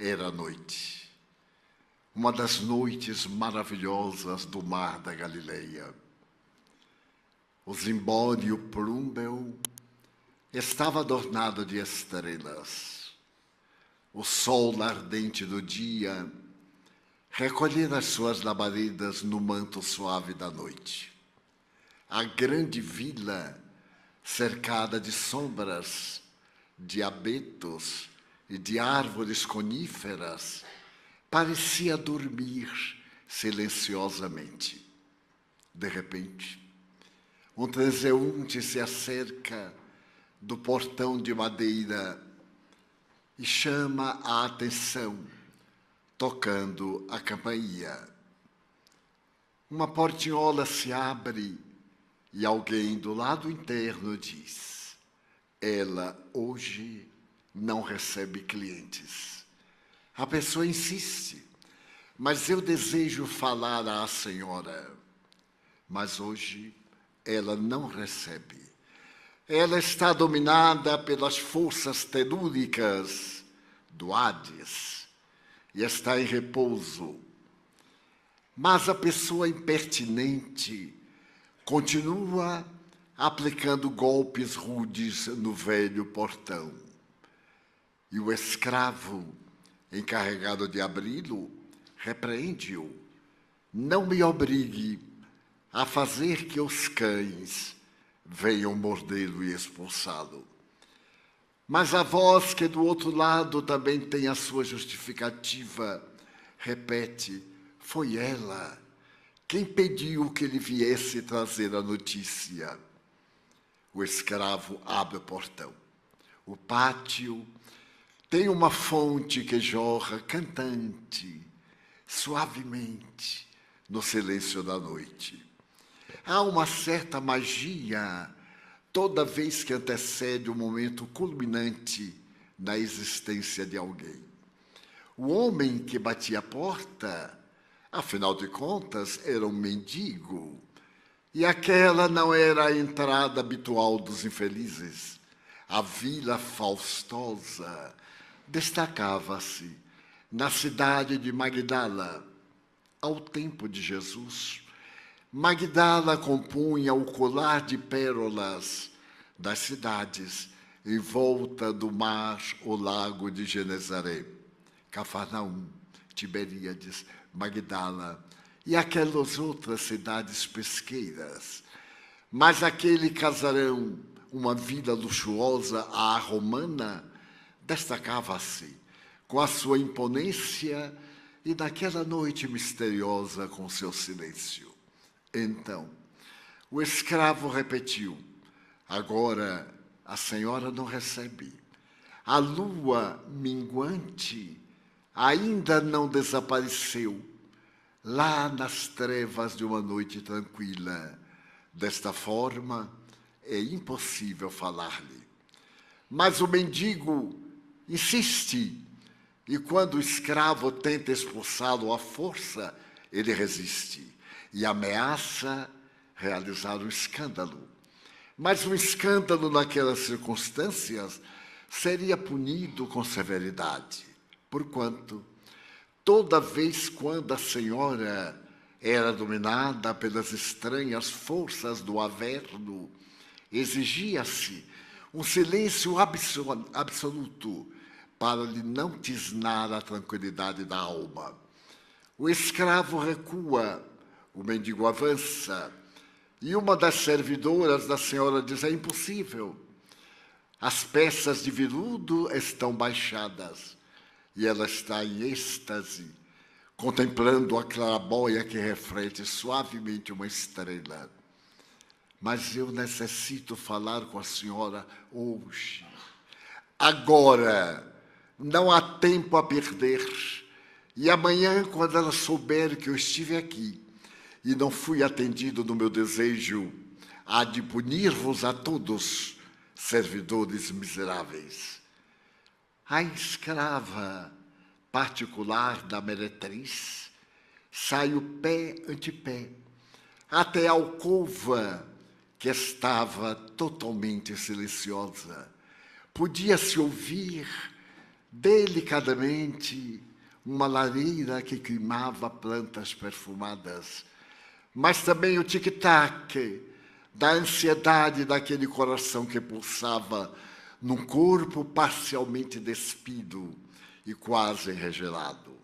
Era noite, uma das noites maravilhosas do mar da Galileia. O zimbório plúmbeo estava adornado de estrelas. O sol ardente do dia recolhia as suas labaredas no manto suave da noite. A grande vila, cercada de sombras, de abetos e de árvores coníferas, parecia dormir silenciosamente. De repente, um transeunte se acerca do portão de madeira e chama a atenção, tocando a campainha. Uma portinhola se abre e alguém do lado interno diz: ela hoje não recebe clientes. A pessoa insiste: mas eu desejo falar à senhora. Mas hoje ela não recebe. Ela está dominada pelas forças telúricas do Hades e está em repouso. Mas a pessoa impertinente continua aplicando golpes rudes no velho portão. E o escravo, encarregado de abri-lo, repreende-o: não me obrigue a fazer que os cães venham mordê-lo e expulsá-lo. Mas a voz que do outro lado também tem a sua justificativa repete: foi ela quem pediu que ele viesse trazer a notícia. O escravo abre o portão. O pátio tem uma fonte que jorra cantante, suavemente, no silêncio da noite. Há uma certa magia toda vez que antecede o momento culminante na existência de alguém. O homem que batia a porta, afinal de contas, era um mendigo, e aquela não era a entrada habitual dos infelizes. A Vila Faustosa destacava-se na cidade de Magdala. Ao tempo de Jesus, Magdala compunha o colar de pérolas das cidades em volta do mar ou lago de Genezaré, Cafarnaum, Tiberíades, Magdala e aquelas outras cidades pesqueiras. Mas aquele casarão, uma vila luxuosa à romana, destacava-se com a sua imponência e naquela noite misteriosa com seu silêncio. Então, o escravo repetiu: agora a senhora não recebe. A lua minguante ainda não desapareceu lá nas trevas de uma noite tranquila. Desta forma, é impossível falar-lhe. Mas o mendigo insiste, e quando o escravo tenta expulsá-lo à força, ele resiste e ameaça realizar um escândalo. Mas um escândalo naquelas circunstâncias seria punido com severidade, porquanto toda vez quando a senhora era dominada pelas estranhas forças do Averno, exigia-se um silêncio absoluto para lhe não tisnar a tranquilidade da alma. O escravo recua, o mendigo avança, e uma das servidoras da senhora diz: é impossível. As peças de veludo estão baixadas, e ela está em êxtase, contemplando a claraboia que reflete suavemente uma estrela. Mas eu necessito falar com a senhora hoje. Agora, não há tempo a perder. E amanhã, quando ela souber que eu estive aqui e não fui atendido no meu desejo, há de punir-vos a todos, servidores miseráveis. A escrava particular da meretriz sai o pé ante pé até a alcova, que estava totalmente silenciosa. Podia-se ouvir delicadamente, uma lareira que queimava plantas perfumadas, mas também o tic-tac da ansiedade daquele coração que pulsava num corpo parcialmente despido e quase enregelado.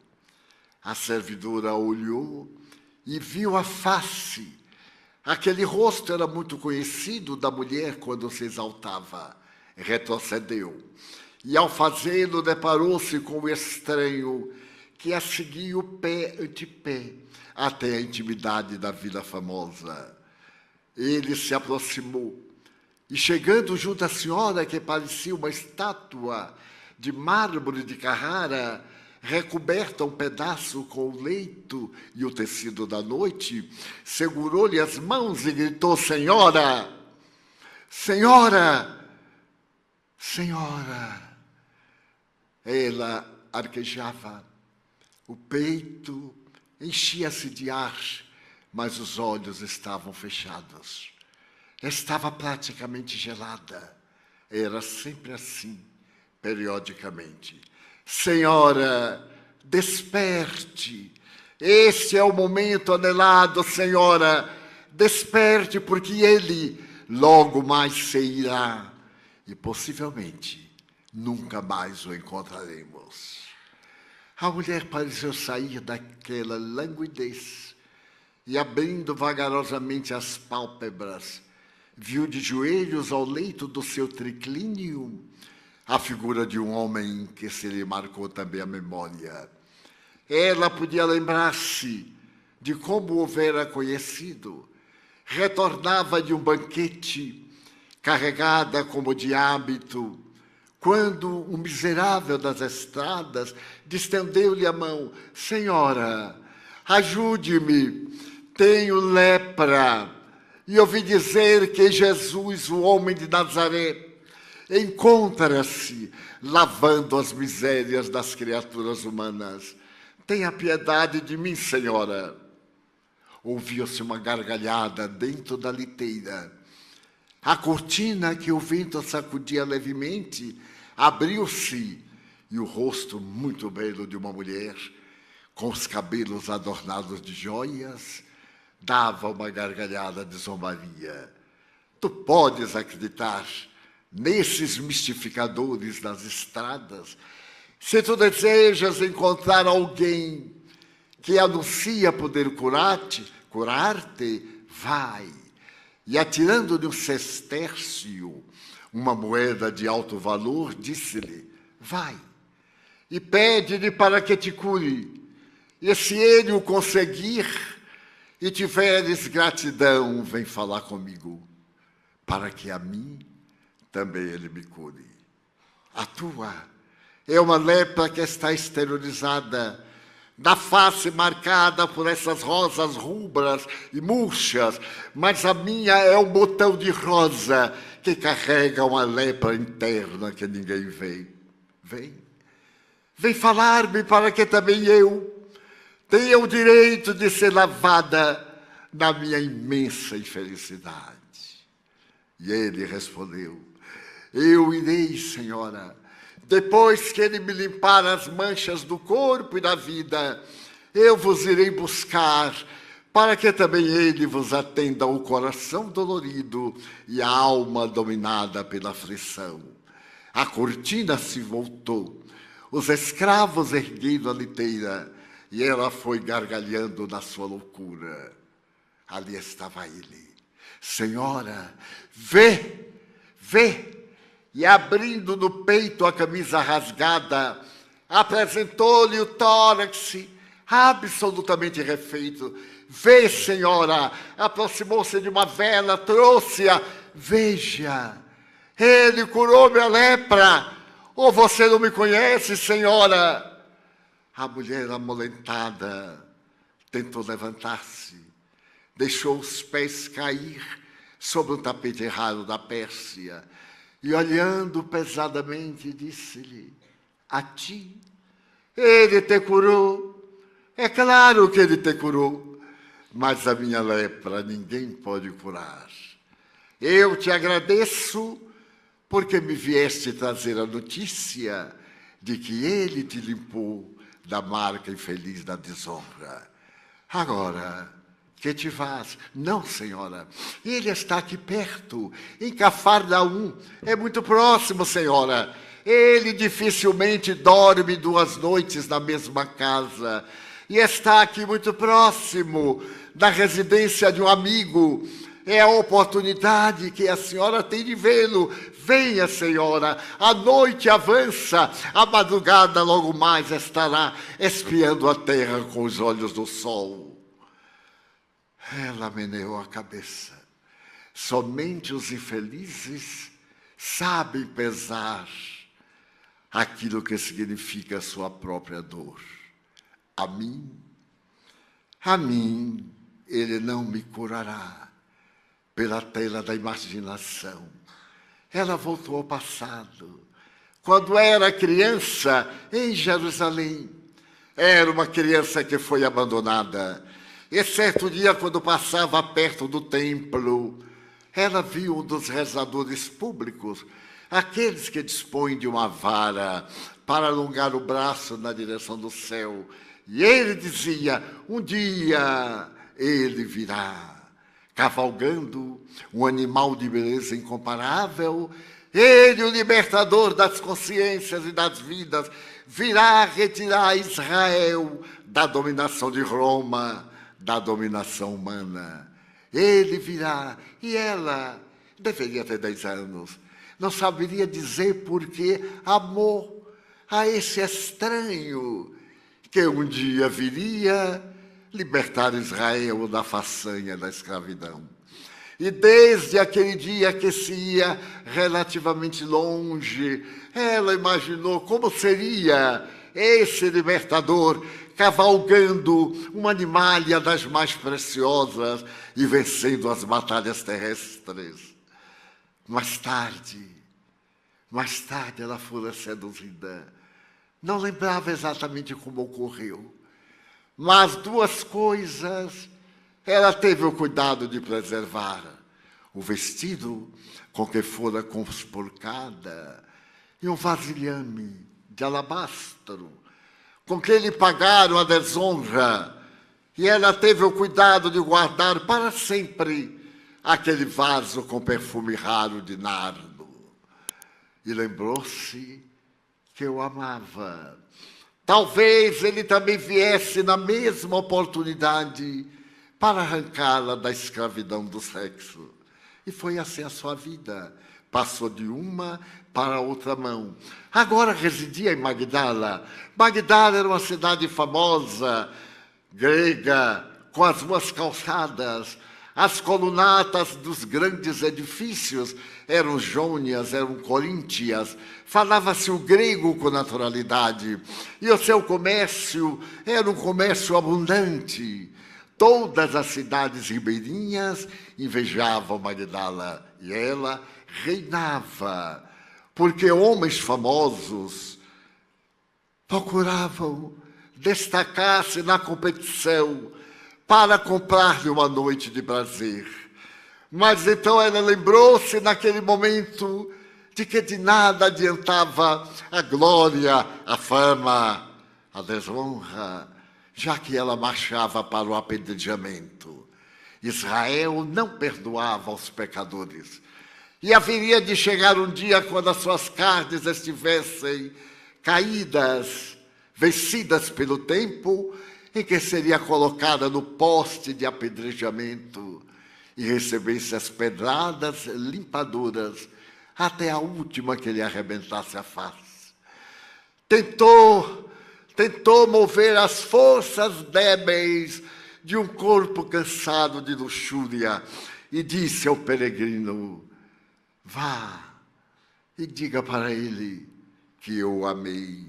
A servidora olhou e viu a face. Aquele rosto era muito conhecido da mulher quando se exaltava. Retrocedeu. E, ao fazê-lo, deparou-se com o estranho que a seguiu pé ante pé até a intimidade da Vila Famosa. Ele se aproximou e, chegando junto à senhora, que parecia uma estátua de mármore de Carrara, recoberta um pedaço com o leito e o tecido da noite, segurou-lhe as mãos e gritou: Senhora! Senhora! Senhora! Ela arquejava, o peito enchia-se de ar, mas os olhos estavam fechados. Estava praticamente gelada. Era sempre assim, periodicamente. Senhora, desperte. Este é o momento anelado, Senhora. Desperte, porque ele logo mais se irá. E possivelmente nunca mais o encontraremos. A mulher pareceu sair daquela languidez e, abrindo vagarosamente as pálpebras, viu de joelhos ao leito do seu triclínio a figura de um homem que se lhe marcou também a memória. Ela podia lembrar-se de como o houvera conhecido. Retornava de um banquete, carregada como de hábito, quando um miserável das estradas distendeu-lhe a mão. Senhora, ajude-me, tenho lepra. E ouvi dizer que Jesus, o homem de Nazaré, encontra-se lavando as misérias das criaturas humanas. Tenha piedade de mim, Senhora. Ouviu-se uma gargalhada dentro da liteira. A cortina que o vento sacudia levemente abriu-se e o rosto muito belo de uma mulher, com os cabelos adornados de joias, dava uma gargalhada de zombaria. Tu podes acreditar nesses mistificadores das estradas? Se tu desejas encontrar alguém que anuncia poder curar-te, vai. E, atirando-lhe um sestércio, uma moeda de alto valor, disse-lhe: vai, e pede-lhe para que te cure. E se ele o conseguir e tiveres gratidão, vem falar comigo, para que a mim também ele me cure. A tua é uma lepra que está exteriorizada, da face marcada por essas rosas rubras e murchas, mas a minha é um botão de rosa que carrega uma lepra interna que ninguém vê. Vem falar-me para que também eu tenha o direito de ser lavada na minha imensa infelicidade. E ele respondeu: eu irei, Senhora. Depois que ele me limpar as manchas do corpo e da vida, eu vos irei buscar, para que também ele vos atenda o coração dolorido e a alma dominada pela aflição. A cortina se voltou, os escravos ergueram a liteira, e ela foi gargalhando na sua loucura. Ali estava ele. Senhora, vê! E, abrindo no peito a camisa rasgada, apresentou-lhe o tórax absolutamente refeito. Vê, Senhora! Aproximou-se de uma vela, trouxe-a. Veja, ele curou minha lepra. Ou você não me conhece, Senhora? A mulher, amolentada, tentou levantar-se, deixou os pés cair sobre um tapete raro da Pérsia, e, olhando pesadamente, disse-lhe: a ti, ele te curou. É claro que ele te curou, mas a minha lepra ninguém pode curar. Eu te agradeço porque me vieste trazer a notícia de que ele te limpou da marca infeliz da desonra. Agora, que te vás? Não, senhora, ele está aqui perto, em Cafarnaum, é muito próximo, senhora. Ele dificilmente dorme 2 noites na mesma casa, e está aqui muito próximo da residência de um amigo. É a oportunidade que a senhora tem de vê-lo. Venha, senhora, a noite avança, a madrugada logo mais estará espiando a terra com os olhos do sol. Ela meneou a cabeça. Somente os infelizes sabem pesar aquilo que significa a sua própria dor. A mim, ele não me curará pela tela da imaginação. Ela voltou ao passado. Quando era criança, em Jerusalém, era uma criança que foi abandonada. E certo dia, quando passava perto do templo, ela viu um dos rezadores públicos, aqueles que dispõem de uma vara para alongar o braço na direção do céu. E ele dizia, um dia ele virá, cavalgando um animal de beleza incomparável. Ele, o libertador das consciências e das vidas, virá retirar Israel da dominação de Roma, da dominação humana. Ele virá, e ela deveria ter 10 anos. Não saberia dizer por que amou a esse estranho que um dia viria libertar Israel da façanha da escravidão. E desde aquele dia que se ia relativamente longe, ela imaginou como seria esse libertador cavalgando uma animalha das mais preciosas e vencendo as batalhas terrestres. Mais tarde ela fora seduzida. Não lembrava exatamente como ocorreu, mas 2 coisas ela teve o cuidado de preservar: o vestido com que fora conspurcada e um vasilhame de alabastro com que lhe pagaram a desonra, e ela teve o cuidado de guardar para sempre aquele vaso com perfume raro de nardo. E lembrou-se que eu amava. Talvez ele também viesse na mesma oportunidade para arrancá-la da escravidão do sexo. E foi assim a sua vida. Passou de uma para a outra mão. Agora residia em Magdala. Magdala era uma cidade famosa, grega, com as ruas calçadas. As colunatas dos grandes edifícios eram jônias, eram coríntias. Falava-se o grego com naturalidade. E o seu comércio era um comércio abundante. Todas as cidades ribeirinhas invejavam Magdala. E ela reinava, porque homens famosos procuravam destacar-se na competição para comprar-lhe uma noite de prazer. Mas então ela lembrou-se naquele momento de que de nada adiantava a glória, a fama, a desonra, já que ela marchava para o apedrejamento. Israel não perdoava aos pecadores. E haveria de chegar um dia quando as suas carnes estivessem caídas, vencidas pelo tempo, em que seria colocada no poste de apedrejamento e recebesse as pedradas limpadoras até a última que lhe arrebentasse a face. Tentou mover as forças débeis de um corpo cansado de luxúria e disse ao peregrino: vá e diga para ele que eu o amei,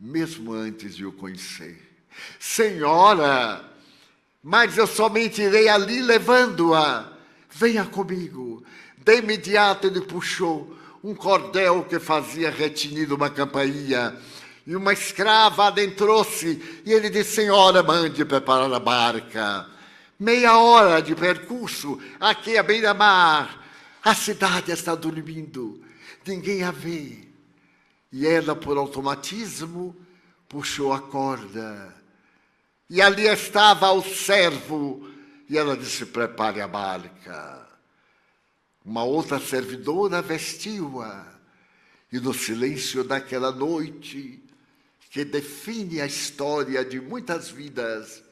mesmo antes de o conhecer. Senhora, mas eu somente irei ali levando-a. Venha comigo. De imediato ele puxou um cordel que fazia retinir uma campainha, e uma escrava adentrou-se, e ele disse: senhora, mande preparar a barca. 30 horas de percurso, aqui à beira-mar. A cidade está dormindo, ninguém a vê. E ela, por automatismo, puxou a corda. E ali estava o servo. E ela disse: prepare a barca. Uma outra servidora vestiu-a. E no silêncio daquela noite, que define a história de muitas vidas,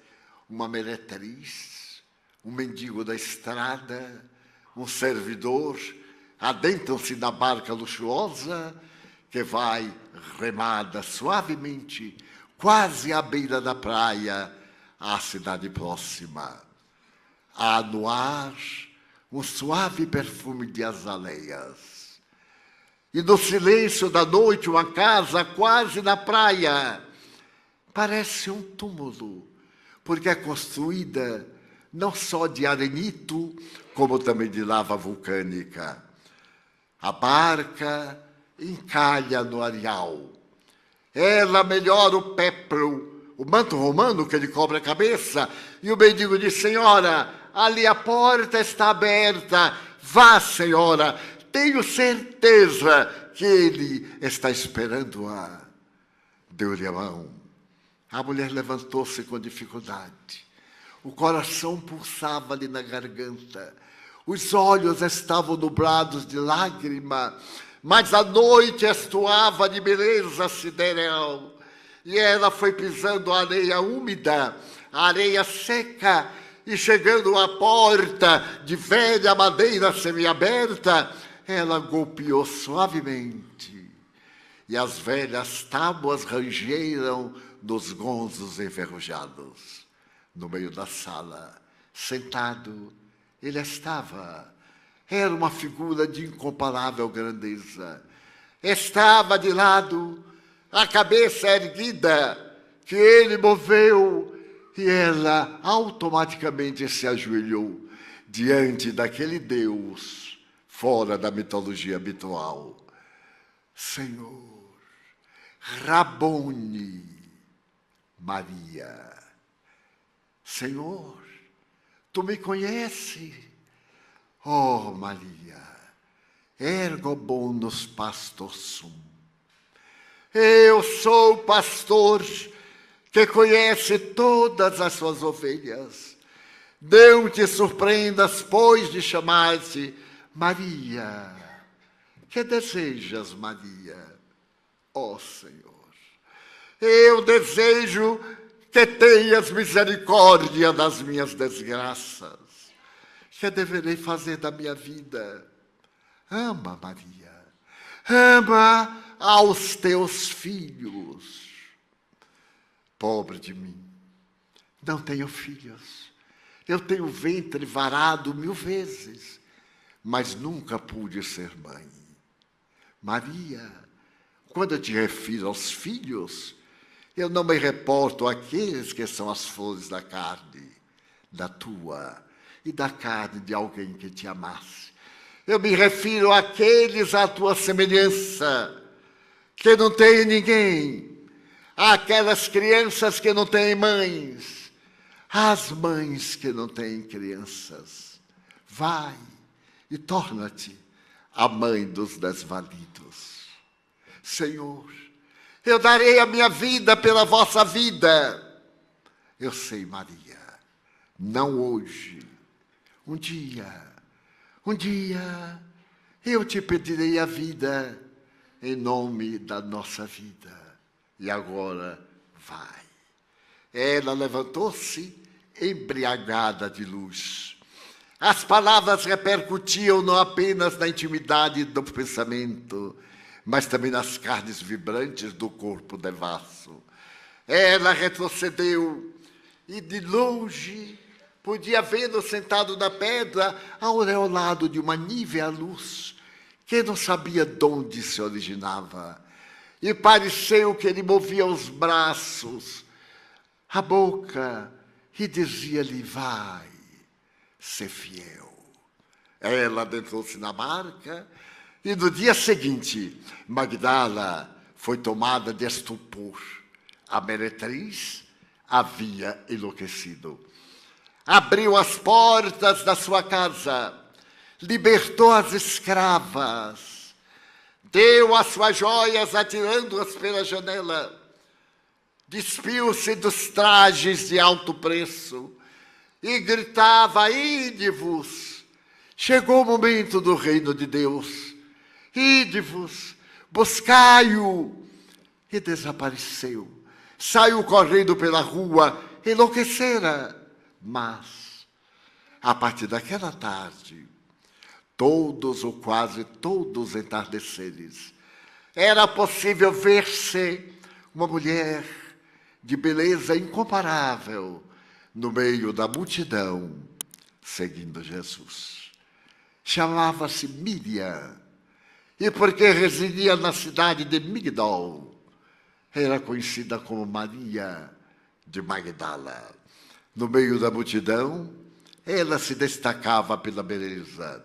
uma meretriz, um mendigo da estrada, um servidor, adentram-se na barca luxuosa que vai remada suavemente, quase à beira da praia, à cidade próxima. Há no ar um suave perfume de azaleias. E no silêncio da noite, uma casa quase na praia parece um túmulo, porque é construída não só de arenito, como também de lava vulcânica. A barca encalha no areal. Ela melhora o pépro, o manto romano que lhe cobre a cabeça, e o mendigo diz: senhora, ali a porta está aberta, vá, senhora, tenho certeza que ele está esperando-a. Deu-lhe a mão. A mulher levantou-se com dificuldade. O coração pulsava-lhe na garganta. Os olhos estavam nublados de lágrima, mas a noite estuava de beleza sideral. E ela foi pisando a areia úmida, a areia seca, e chegando à porta de velha madeira semiaberta, ela golpeou suavemente. E as velhas tábuas rangeram nos gonzos enferrujados. No meio da sala, sentado, ele estava. Era uma figura de incomparável grandeza. Estava de lado, a cabeça erguida, que ele moveu, e ela automaticamente se ajoelhou diante daquele Deus fora da mitologia habitual. Senhor, Rabone, Maria. Senhor, tu me conheces? Oh, Maria, ergo bonus pastor sum. Eu sou o pastor que conhece todas as suas ovelhas. Não te surpreendas, pois, de chamar-te Maria. Que desejas, Maria? Ó Senhor, eu desejo que tenhas misericórdia das minhas desgraças. Que deverei fazer da minha vida? Ama, Maria. Ama aos teus filhos. Pobre de mim, não tenho filhos. Eu tenho ventre varado 1000 vezes, mas nunca pude ser mãe. Maria, quando eu te refiro aos filhos, eu não me reporto àqueles que são as flores da carne, da tua e da carne de alguém que te amasse. Eu me refiro àqueles à tua semelhança, que não têm ninguém, àquelas crianças que não têm mães, às mães que não têm crianças. Vai e torna-te a mãe dos desvalidos. Senhor, eu darei a minha vida pela vossa vida. Eu sei, Maria, não hoje. Um dia eu te pedirei a vida em nome da nossa vida. E agora vai. Ela levantou-se embriagada de luz. As palavras repercutiam não apenas na intimidade do pensamento, mas também nas carnes vibrantes do corpo devasso. Ela retrocedeu e de longe podia vê-lo sentado na pedra, aureolado de uma nívea luz, que não sabia de onde se originava. E pareceu que ele movia os braços, a boca, e dizia-lhe: vai, ser fiel. Ela adentrou-se na barca, e no dia seguinte, Magdala foi tomada de estupor. A meretriz havia enlouquecido. Abriu as portas da sua casa, libertou as escravas, deu as suas joias atirando-as pela janela, despiu-se dos trajes de alto preço e gritava: ide-vos, chegou o momento do reino de Deus, ide-vos, buscai-o. E desapareceu, saiu correndo pela rua, enlouquecera. Mas, a partir daquela tarde, todos ou quase todos os entardeceres, era possível ver-se uma mulher de beleza incomparável no meio da multidão, seguindo Jesus. Chamava-se Miriam, e porque residia na cidade de Migdol, era conhecida como Maria de Magdala. No meio da multidão, ela se destacava pela beleza.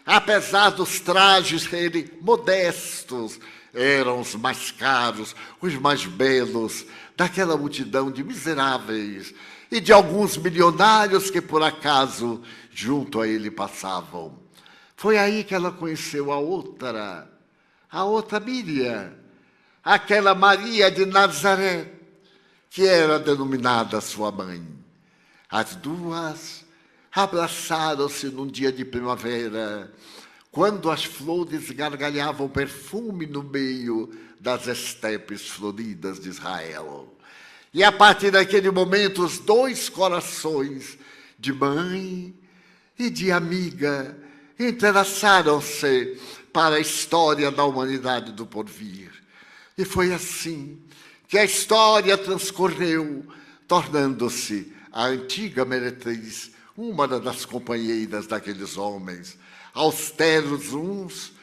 Apesar dos trajes serem modestos, eram os mais caros, os mais belos daquela multidão de miseráveis e de alguns milionários que, por acaso, junto a ele passavam. Foi aí que ela conheceu a outra Miriam, aquela Maria de Nazaré, que era denominada sua mãe. As duas abraçaram-se num dia de primavera, quando as flores gargalhavam perfume no meio das estepes floridas de Israel. E a partir daquele momento, os dois corações, de mãe e de amiga, entrelaçaram-se para a história da humanidade do porvir. E foi assim que a história transcorreu, tornando-se a antiga meretriz uma das companheiras daqueles homens, austeros uns,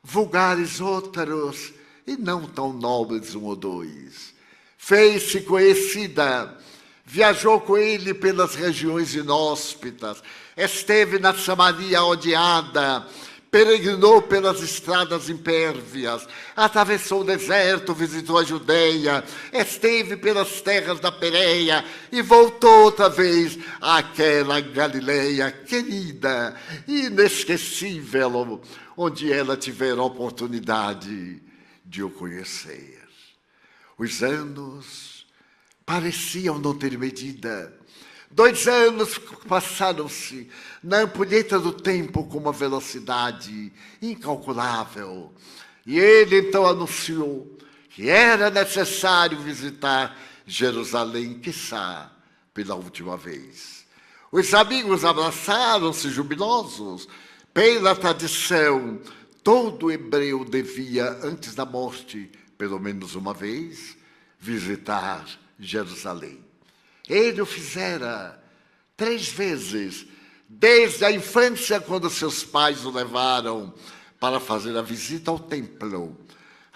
vulgares outros, e não tão nobres um ou dois. Fez-se conhecida, viajou com ele pelas regiões inóspitas, esteve na Samaria odiada, peregrinou pelas estradas impérvias, atravessou o deserto, visitou a Judeia, esteve pelas terras da Pérea e voltou outra vez àquela Galileia querida, inesquecível, onde ela tivera a oportunidade de o conhecer. Os anos pareciam não ter medida. 2 anos passaram-se na ampulheta do tempo com uma velocidade incalculável. E ele então anunciou que era necessário visitar Jerusalém, quiçá pela última vez. Os amigos abraçaram-se jubilosos. Pela tradição, todo hebreu devia, antes da morte, pelo menos uma vez, visitar Jerusalém. Ele o fizera 3 vezes, desde a infância, quando seus pais o levaram para fazer a visita ao templo,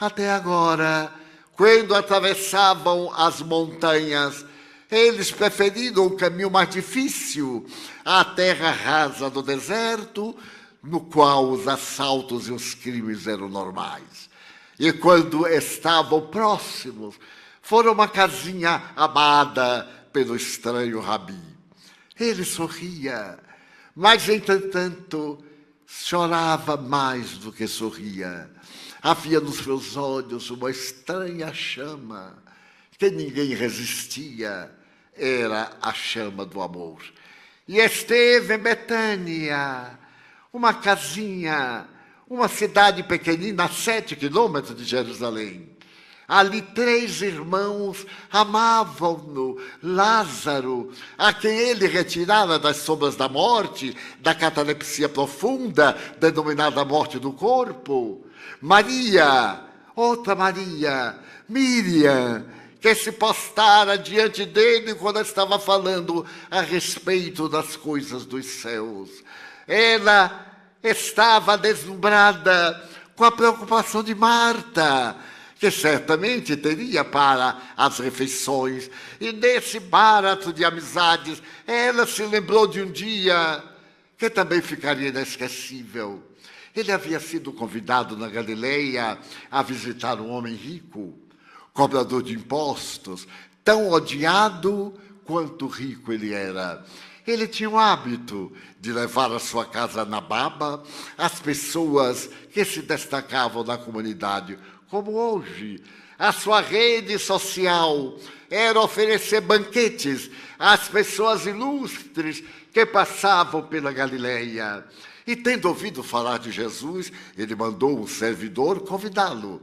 até agora, quando atravessavam as montanhas, eles preferiram o caminho mais difícil, a terra rasa do deserto, no qual os assaltos e os crimes eram normais. E quando estavam próximos, foram uma casinha amada pelo estranho rabi. Ele sorria, mas, entretanto, chorava mais do que sorria. Havia nos seus olhos uma estranha chama que ninguém resistia. Era a chama do amor. E esteve em Betânia, uma casinha, uma cidade pequenina a 7 quilômetros de Jerusalém. Ali 3 irmãos amavam-no, Lázaro, a quem ele retirara das sombras da morte, da catalepsia profunda, denominada morte do corpo. Maria, outra Maria, Miriam, que se postara diante dele quando estava falando a respeito das coisas dos céus. Ela estava deslumbrada com a preocupação de Marta, que certamente teria para as refeições. E nesse barato de amizades, ela se lembrou de um dia que também ficaria inesquecível. Ele havia sido convidado na Galileia a visitar um homem rico, cobrador de impostos, tão odiado quanto rico ele era. Ele tinha o hábito de levar à sua casa na baba as pessoas que se destacavam na comunidade, como hoje. A sua rede social era oferecer banquetes às pessoas ilustres que passavam pela Galileia. E tendo ouvido falar de Jesus, ele mandou um servidor convidá-lo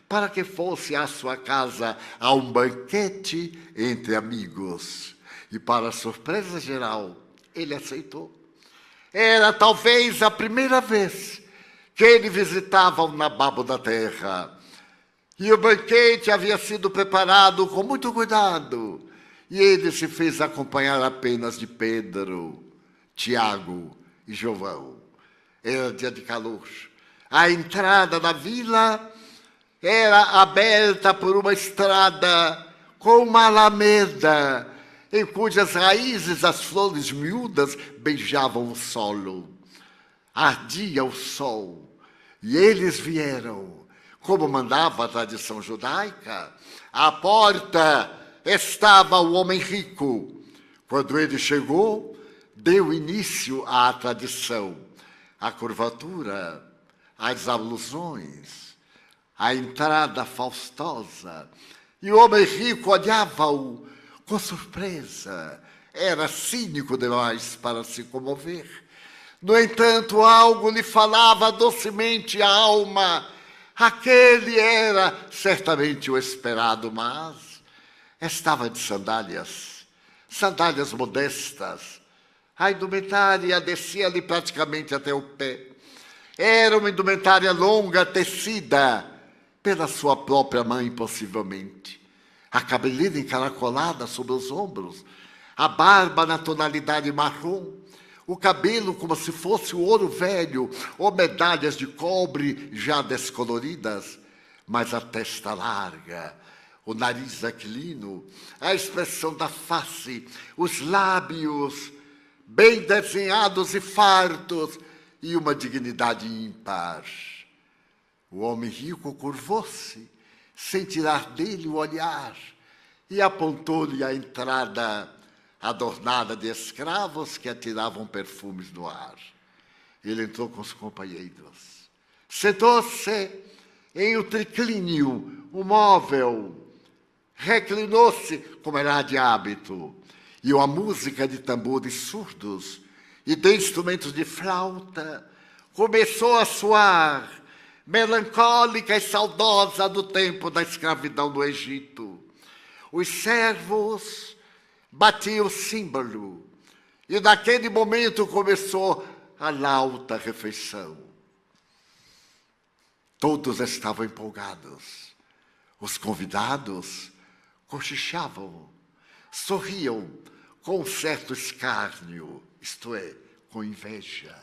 para que fosse à sua casa a um banquete entre amigos. E para surpresa geral, ele aceitou. Era talvez a primeira vez que ele visitava o nababo da terra. E o banquete havia sido preparado com muito cuidado. E ele se fez acompanhar apenas de Pedro, Tiago e João. Era dia de calor. A entrada da vila era aberta por uma estrada com uma alameda, em cujas raízes as flores miúdas beijavam o solo. Ardia o sol, e eles vieram, como mandava a tradição judaica. À porta estava o homem rico. Quando ele chegou, deu início à tradição, à curvatura, às alusões, à entrada faustosa. E o homem rico olhava-o com surpresa. Era cínico demais para se comover. No entanto, algo lhe falava docemente a alma. Aquele era certamente o esperado, mas estava de sandálias, sandálias modestas. A indumentária descia-lhe praticamente até o pé. Era uma indumentária longa, tecida pela sua própria mãe, possivelmente. A cabeleira encaracolada sobre os ombros, a barba na tonalidade marrom, o cabelo como se fosse o ouro velho ou medalhas de cobre já descoloridas, mas a testa larga, o nariz aquilino, a expressão da face, os lábios bem desenhados e fartos e uma dignidade ímpar. O homem rico curvou-se, sem tirar dele o olhar, e apontou-lhe a entrada adornada de escravos que atiravam perfumes no ar. Ele entrou com os companheiros. Sentou-se em um triclínio, um móvel. Reclinou-se, como era de hábito, e uma música de tambores surdos e de instrumentos de flauta começou a soar, melancólica e saudosa do tempo da escravidão no Egito. Os servos batiam o símbolo, e naquele momento começou a lauta refeição. Todos estavam empolgados. Os convidados cochichavam, sorriam com um certo escárnio, isto é, com inveja,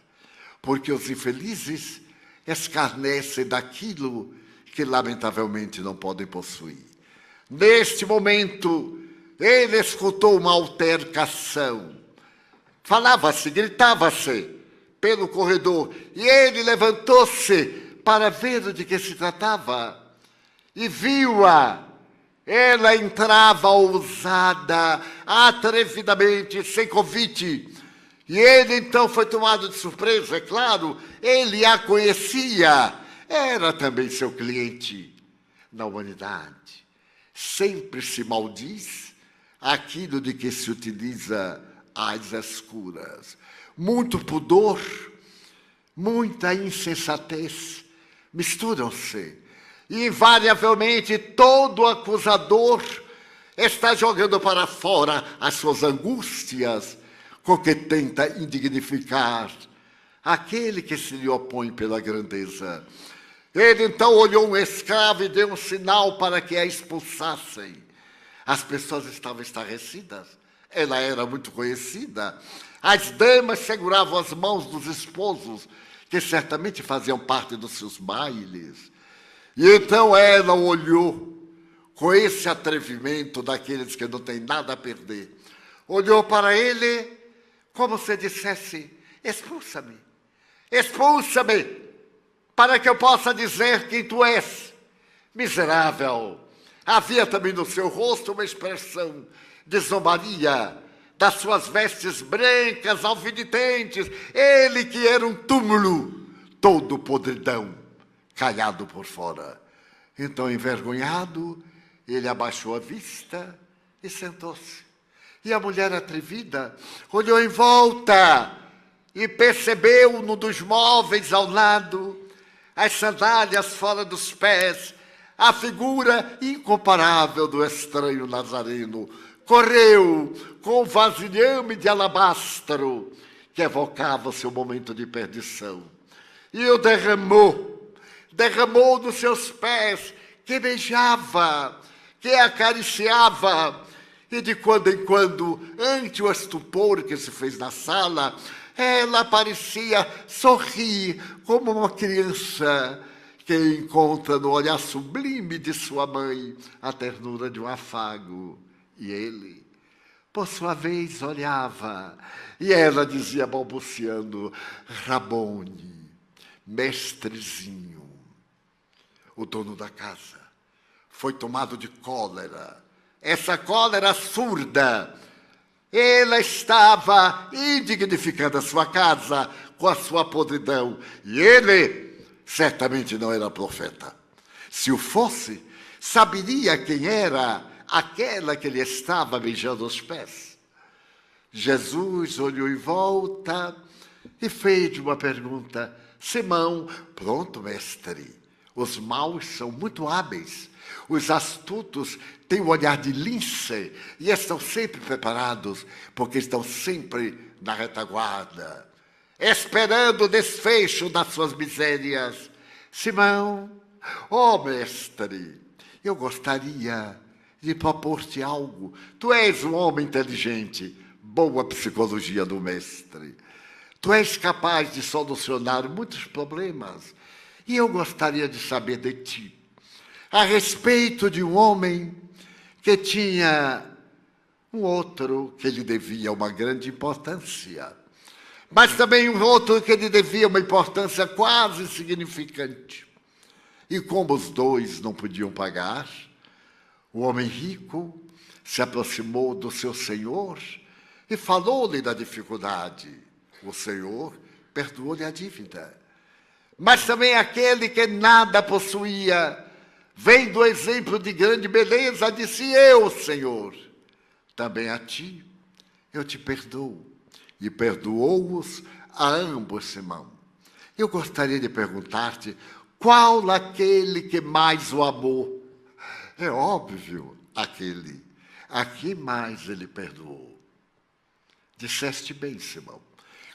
porque os infelizes escarnecem daquilo que lamentavelmente não podem possuir. Neste momento, ele escutou uma altercação. Falava-se, gritava-se pelo corredor, e ele levantou-se para ver de que se tratava, e viu-a. Ela entrava ousada, atrevidamente, sem convite. E ele então foi tomado de surpresa, é claro, ele a conhecia, era também seu cliente. Na humanidade, sempre se maldiz aquilo de que se utiliza às escuras. Muito pudor, muita insensatez misturam-se. E, invariavelmente, todo acusador está jogando para fora as suas angústias, com que tenta indignificar aquele que se lhe opõe pela grandeza. Ele então olhou um escravo e deu um sinal para que a expulsassem. As pessoas estavam estarrecidas. Ela era muito conhecida. As damas seguravam as mãos dos esposos, que certamente faziam parte dos seus bailes. E então ela olhou com esse atrevimento daqueles que não têm nada a perder. Olhou para ele como se dissesse: expulsa-me, expulsa-me, para que eu possa dizer quem tu és. Miserável! Havia também no seu rosto uma expressão de zombaria, das suas vestes brancas, alviditentes, ele que era um túmulo, todo podridão, caiado por fora. Então, envergonhado, ele abaixou a vista e sentou-se. E a mulher atrevida olhou em volta e percebeu no dos móveis ao lado, as sandálias fora dos pés, a figura incomparável do estranho Nazareno. Correu com o vasilhame de alabastro que evocava o seu momento de perdição. E o derramou nos seus pés, que beijava, que acariciava. E de quando em quando, ante o estupor que se fez na sala, ela parecia sorrir como uma criança que encontra no olhar sublime de sua mãe a ternura de um afago. E ele, por sua vez, olhava, e ela dizia balbuciando: Rabone, mestrezinho. O dono da casa foi tomado de cólera, essa cólera surda. Ela estava indignificando a sua casa com a sua podridão, e ele certamente não era profeta. Se o fosse, saberia quem era aquela que lhe estava beijando os pés. Jesus olhou em volta e fez uma pergunta: Simão, pronto, mestre, os maus são muito hábeis, os astutos têm o olhar de lince e estão sempre preparados, porque estão sempre na retaguarda, esperando o desfecho das suas misérias. Simão, mestre, eu gostaria de propor-te algo. Tu és um homem inteligente, boa psicologia do mestre. Tu és capaz de solucionar muitos problemas. E eu gostaria de saber de ti a respeito de um homem que tinha um outro que lhe devia uma grande importância, mas também um outro que lhe devia uma importância quase insignificante. E como os dois não podiam pagar, o homem rico se aproximou do seu senhor e falou-lhe da dificuldade. O senhor perdoou-lhe a dívida. Mas também aquele que nada possuía, vendo o exemplo de grande beleza, disse: eu, Senhor, também a ti eu te perdoo. E perdoou-os a ambos, Simão. Eu gostaria de perguntar-te, qual aquele que mais o amou? É óbvio, aquele a quem mais ele perdoou. Disseste bem, Simão.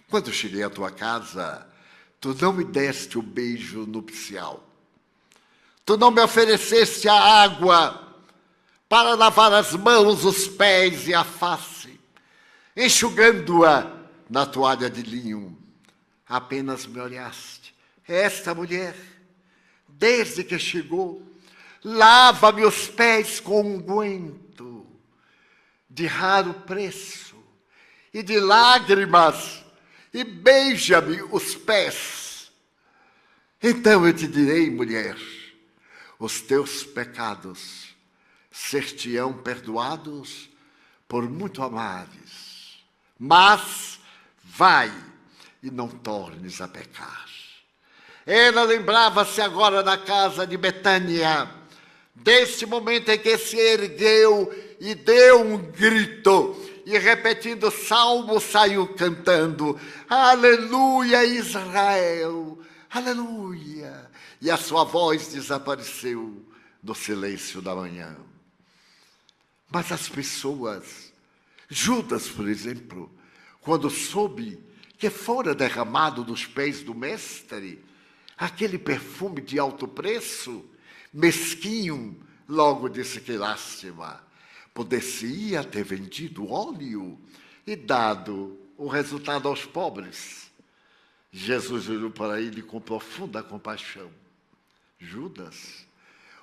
Quando cheguei à tua casa, tu não me deste o beijo nupcial. Tu não me ofereceste a água para lavar as mãos, os pés e a face, enxugando-a na toalha de linho. Apenas me olhaste. Esta mulher, desde que chegou, lava-me os pés com unguento de raro preço e de lágrimas, e beija-me os pés. Então eu te direi, mulher, os teus pecados ser-te-ão perdoados por muito amares, mas vai e não tornes a pecar. Ela lembrava-se agora na casa de Betânia, deste momento em que se ergueu e deu um grito, e repetindo o salmo, saiu cantando: Aleluia, Israel, aleluia. E a sua voz desapareceu no silêncio da manhã. Mas as pessoas, Judas, por exemplo, quando soube que fora derramado dos pés do mestre aquele perfume de alto preço, mesquinho, logo disse: que lástima, poder-se-ia ter vendido óleo e dado o resultado aos pobres. Jesus olhou para ele com profunda compaixão: Judas,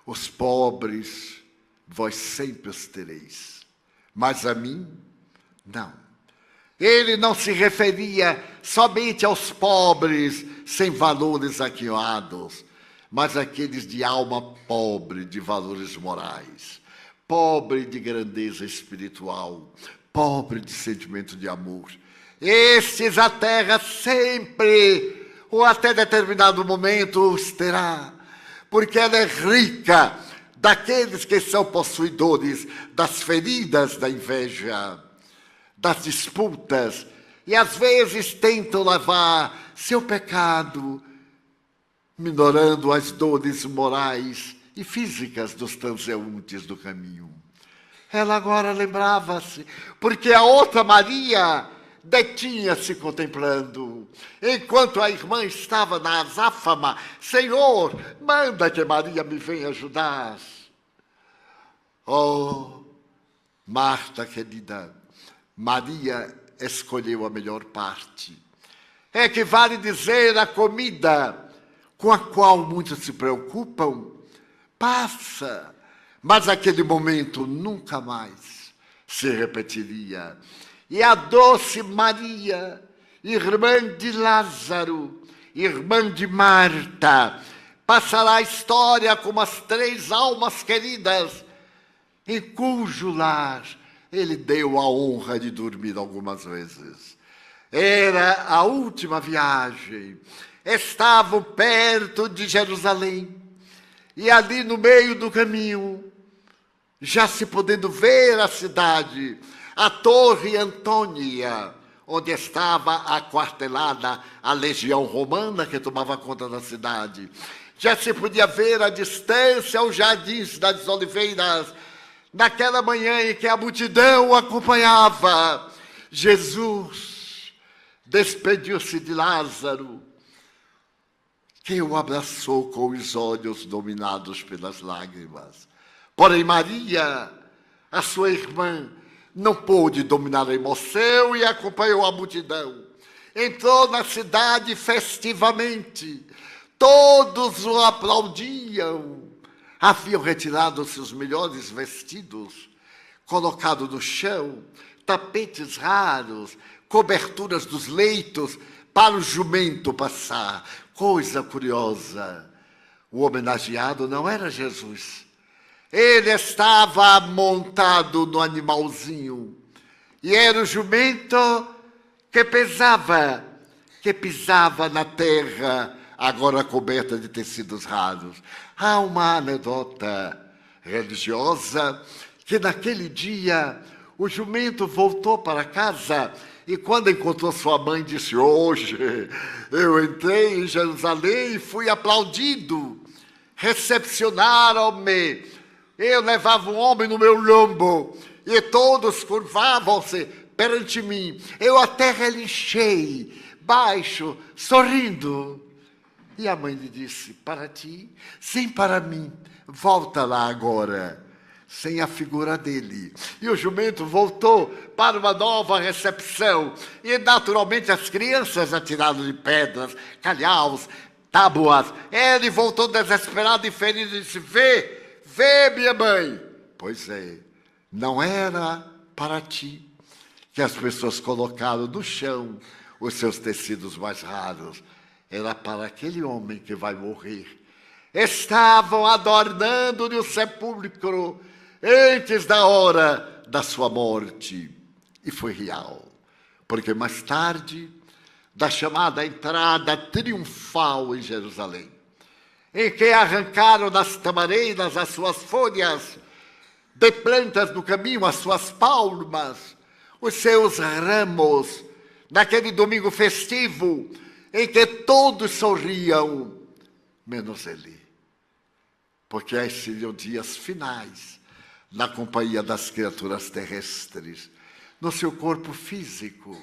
os pobres vós sempre os tereis, mas a mim, não. Ele não se referia somente aos pobres sem valores aquinados, mas àqueles de alma pobre de valores morais, pobre de grandeza espiritual, pobre de sentimento de amor. Estes a terra sempre, ou até determinado momento, os terá, porque ela é rica daqueles que são possuidores das feridas da inveja, das disputas, e às vezes tentam levar seu pecado, minorando as dores morais e físicas dos transeuntes do caminho. Ela agora lembrava-se, porque a outra Maria detinha-se contemplando, enquanto a irmã estava na azáfama. Senhor, manda que Maria me venha ajudar. Oh, Marta querida, Maria escolheu a melhor parte. É que vale dizer, a comida com a qual muitos se preocupam passa, mas aquele momento nunca mais se repetiria. E a doce Maria, irmã de Lázaro, irmã de Marta, passará a história como as 3 almas queridas, em cujo lar ele deu a honra de dormir algumas vezes. Era a última viagem. Estavam perto de Jerusalém. E ali no meio do caminho, já se podendo ver a cidade, a Torre Antônia, onde estava aquartelada a legião romana que tomava conta da cidade. Já se podia ver à distância os jardins das oliveiras, naquela manhã em que a multidão o acompanhava. Jesus despediu-se de Lázaro, que o abraçou com os olhos dominados pelas lágrimas. Porém, Maria, a sua irmã, não pôde dominar a emoção e acompanhou a multidão. Entrou na cidade festivamente. Todos o aplaudiam. Haviam retirado seus melhores vestidos, colocado no chão tapetes raros, coberturas dos leitos para o jumento passar. Coisa curiosa, o homenageado não era Jesus. Ele estava montado no animalzinho. E era o jumento que pisava na terra, agora coberta de tecidos raros. Há uma anedota religiosa que naquele dia o jumento voltou para casa e quando encontrou sua mãe disse: hoje eu entrei em Jerusalém e fui aplaudido. Recepcionaram-me. Eu levava um homem no meu lombo e todos curvavam-se perante mim. Eu até relinchei, baixo, sorrindo. E a mãe lhe disse: para ti? Sim, para mim. Volta lá agora, sem a figura dele. E o jumento voltou para uma nova recepção. E, naturalmente, as crianças atiraram de pedras, calhaus, tábuas. Ele voltou desesperado e ferido e disse: vê, minha mãe. Pois é, não era para ti que as pessoas colocaram no chão os seus tecidos mais raros. Era para aquele homem que vai morrer. Estavam adornando-lhe o sepulcro antes da hora da sua morte. E foi real, porque mais tarde, da chamada entrada triunfal em Jerusalém, em que arrancaram das tamareiras as suas folhas, de plantas no caminho as suas palmas, os seus ramos, naquele domingo festivo, em que todos sorriam, menos ele. Porque esses seriam dias finais, na companhia das criaturas terrestres, no seu corpo físico.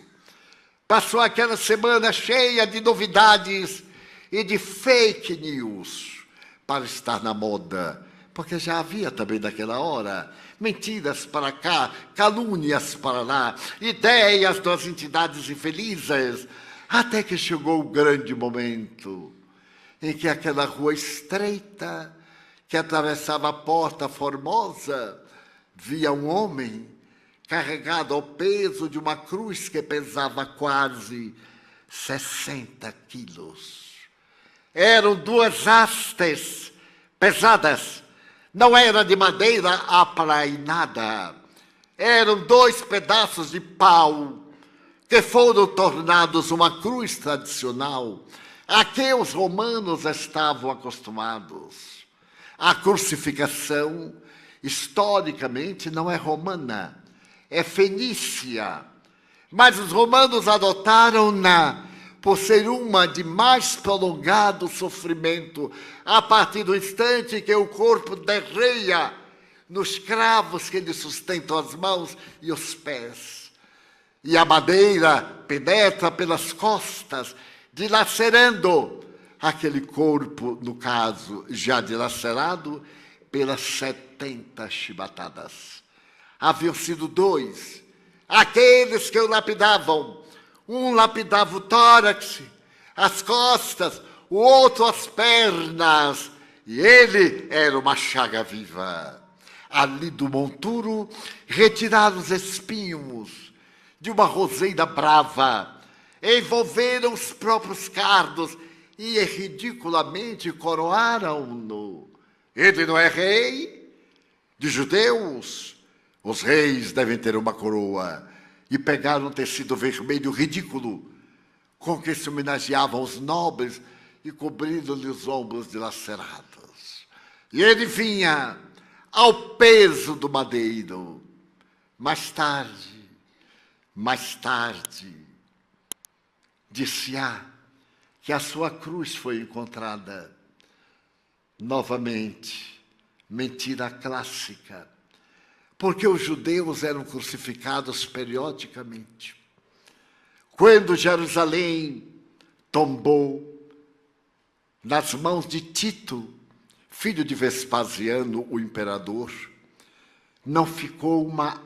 Passou aquela semana cheia de novidades e de fake news, para estar na moda, porque já havia também naquela hora mentiras para cá, calúnias para lá, ideias das entidades infelizes, até que chegou o grande momento em que aquela rua estreita que atravessava a Porta Formosa via um homem carregado ao peso de uma cruz que pesava quase 60 quilos. Eram 2 hastes pesadas, não era de madeira aplainada, Eram 2 pedaços de pau que foram tornados uma cruz tradicional a que os romanos estavam acostumados. A crucificação, historicamente, não é romana, é fenícia. Mas os romanos adotaram-na por ser uma de mais prolongado sofrimento, a partir do instante que o corpo derreia nos cravos que lhe sustentam as mãos e os pés. E a madeira penetra pelas costas, dilacerando aquele corpo, no caso, já dilacerado pelas 70 chibatadas. Haviam sido 2, aqueles que o lapidavam. Um lapidava o tórax, as costas, o outro as pernas, e ele era uma chaga viva. Ali do monturo, retiraram os espinhos de uma roseira brava, envolveram os próprios cardos e ridiculamente coroaram-no. Ele não é rei de judeus? Os reis devem ter uma coroa. E pegaram um tecido vermelho ridículo, com que se homenageavam os nobres e cobriram-lhe os ombros dilacerados. E ele vinha ao peso do madeiro. Mais tarde, disse-á que a sua cruz foi encontrada. Novamente, mentira clássica, porque os judeus eram crucificados periodicamente. Quando Jerusalém tombou nas mãos de Tito, filho de Vespasiano, o imperador, não ficou uma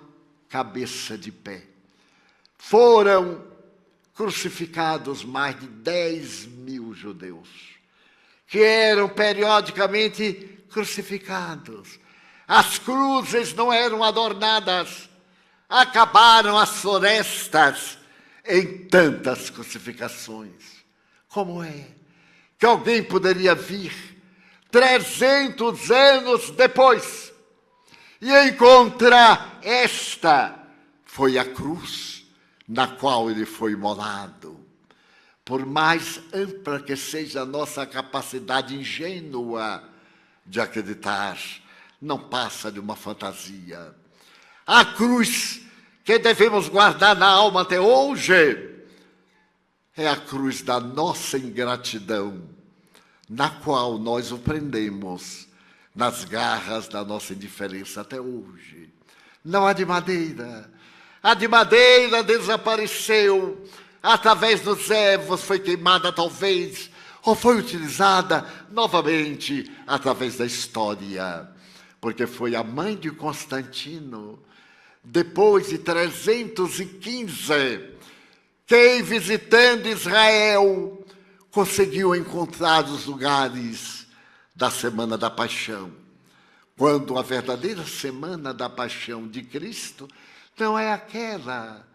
cabeça de pé. Foram crucificados mais de 10.000 judeus, que eram periodicamente crucificados. As cruzes não eram adornadas, acabaram as florestas em tantas crucificações. Como é que alguém poderia vir 300 anos depois e encontrar esta foi a cruz na qual ele foi imolado? Por mais ampla que seja a nossa capacidade ingênua de acreditar, não passa de uma fantasia. A cruz que devemos guardar na alma até hoje é a cruz da nossa ingratidão, na qual nós o prendemos nas garras da nossa indiferença até hoje. Não a de madeira. A de madeira desapareceu através dos ervos, foi queimada talvez, ou foi utilizada novamente através da história, porque foi a mãe de Constantino, depois de 315, que, visitando Israel, conseguiu encontrar os lugares da Semana da Paixão, quando a verdadeira Semana da Paixão de Cristo não é aquela.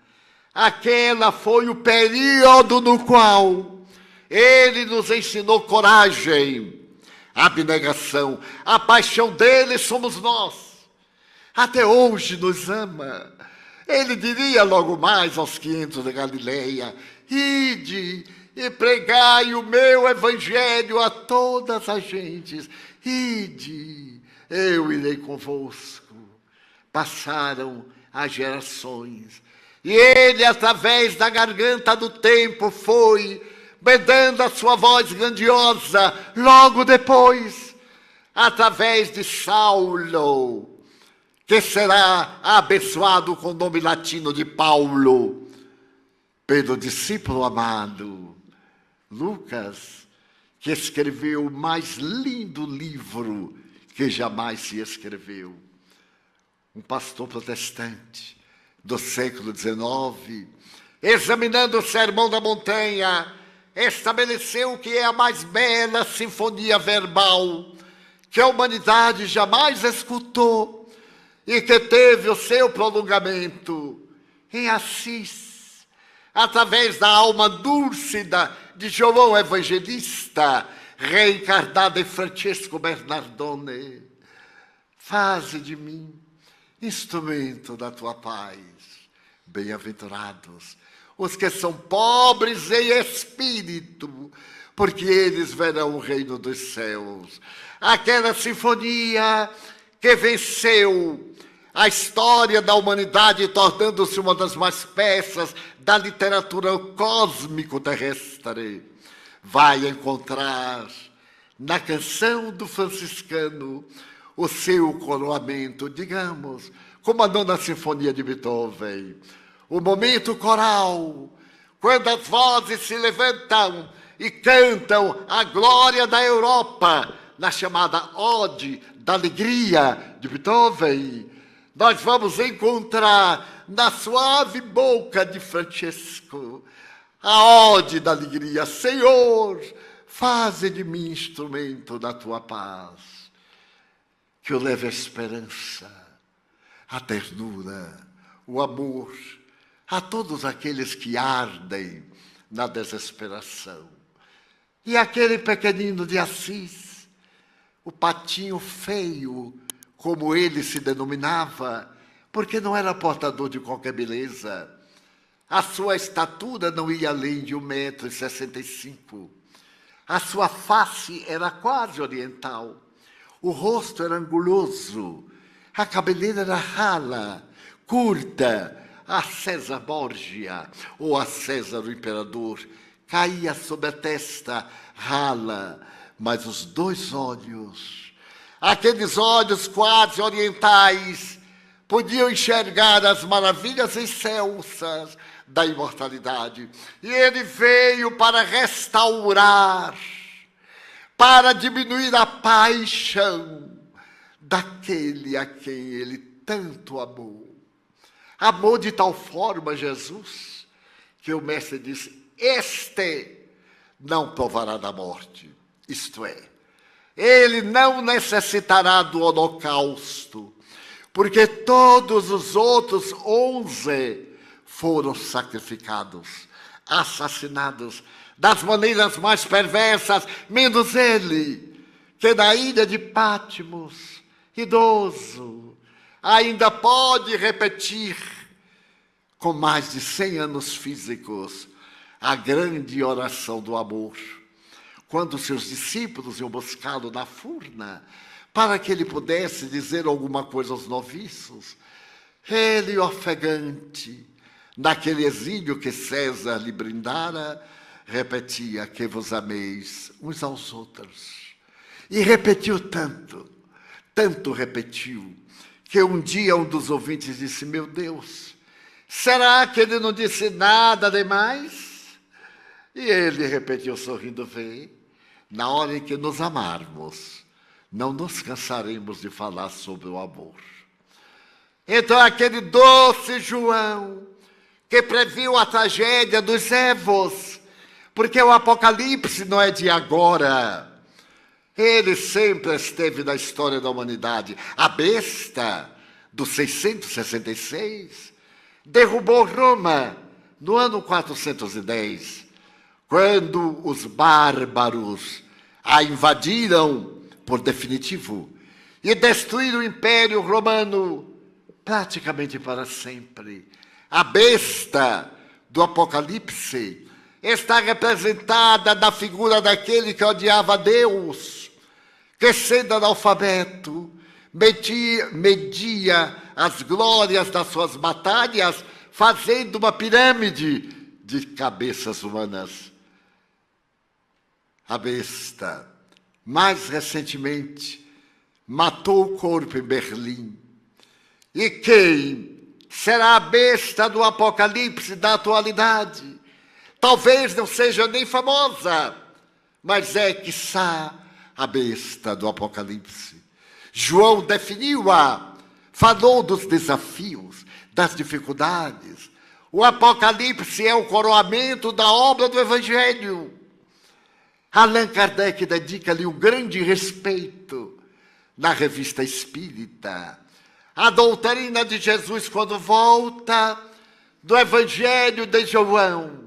Aquela foi o período no qual ele nos ensinou coragem, abnegação. A paixão dele somos nós. Até hoje nos ama. Ele diria logo mais aos 500 da Galileia: ide e pregai o meu evangelho a todas as gentes. Ide, eu irei convosco. Passaram as gerações. E ele, através da garganta do tempo, foi bedando a sua voz grandiosa. Logo depois, através de Saulo, que será abençoado com o nome latino de Paulo, pelo discípulo amado Lucas, que escreveu o mais lindo livro que jamais se escreveu. Um pastor protestante do século XIX, examinando o Sermão da Montanha, estabeleceu que é a mais bela sinfonia verbal que a humanidade jamais escutou e que teve o seu prolongamento em Assis, através da alma dúlcida de João Evangelista, reencarnada em Francesco Bernardone. Faze de mim instrumento da tua paz. Bem-aventurados os que são pobres em espírito, porque eles verão o reino dos céus. Aquela sinfonia que venceu a história da humanidade, tornando-se uma das mais peças da literatura cósmico-terrestre, vai encontrar na canção do franciscano o seu coroamento, digamos, como a nona sinfonia de Beethoven. O momento coral, quando as vozes se levantam e cantam a glória da Europa, na chamada Ode da Alegria de Beethoven, nós vamos encontrar na suave boca de Francesco a Ode da Alegria. Senhor, faze de mim instrumento da tua paz, que eu leve a esperança, a ternura, o amor a todos aqueles que ardem na desesperação. E aquele pequenino de Assis, o patinho feio, como ele se denominava, porque não era portador de qualquer beleza. A sua estatura não ia além de 1,65 m. A sua face era quase oriental. O rosto era anguloso. A cabeleira era rala, curta, a César Borgia, ou a César o Imperador, caía sobre a testa rala, mas os dois olhos, aqueles olhos quase orientais, podiam enxergar as maravilhas excelsas da imortalidade. E ele veio para restaurar, para diminuir a paixão daquele a quem ele tanto amou. Amou de tal forma Jesus, que o mestre disse, este não provará da morte. Isto é, ele não necessitará do holocausto, porque todos os outros 11 foram sacrificados, assassinados das maneiras mais perversas, menos ele, que na ilha de Patmos, idoso, ainda pode repetir, com mais de 100 anos físicos, a grande oração do amor, quando seus discípulos iam buscá-lo na furna, para que ele pudesse dizer alguma coisa aos noviços, ele, ofegante, naquele exílio que César lhe brindara, repetia que vos ameis uns aos outros. E repetiu tanto repetiu, que um dia um dos ouvintes disse, meu Deus, será que ele não disse nada demais? E ele repetiu sorrindo, vê, na hora em que nos amarmos, não nos cansaremos de falar sobre o amor. Então aquele doce João, que previu a tragédia dos Evos, porque o Apocalipse não é de agora, ele sempre esteve na história da humanidade. A besta do 666 derrubou Roma no ano 410, quando os bárbaros a invadiram por definitivo e destruíram o Império Romano praticamente para sempre. A besta do Apocalipse está representada na figura daquele que odiava Deus, que sendo analfabeto, media as glórias das suas batalhas, fazendo uma pirâmide de cabeças humanas. A besta, mais recentemente, matou o corpo em Berlim. E quem será a besta do Apocalipse da atualidade? Talvez não seja nem famosa, mas é, quiçá, a besta do Apocalipse. João definiu-a, falou dos desafios, das dificuldades. O Apocalipse é o coroamento da obra do Evangelho. Allan Kardec dedica-lhe um grande respeito na Revista Espírita. A doutrina de Jesus, quando volta do Evangelho de João,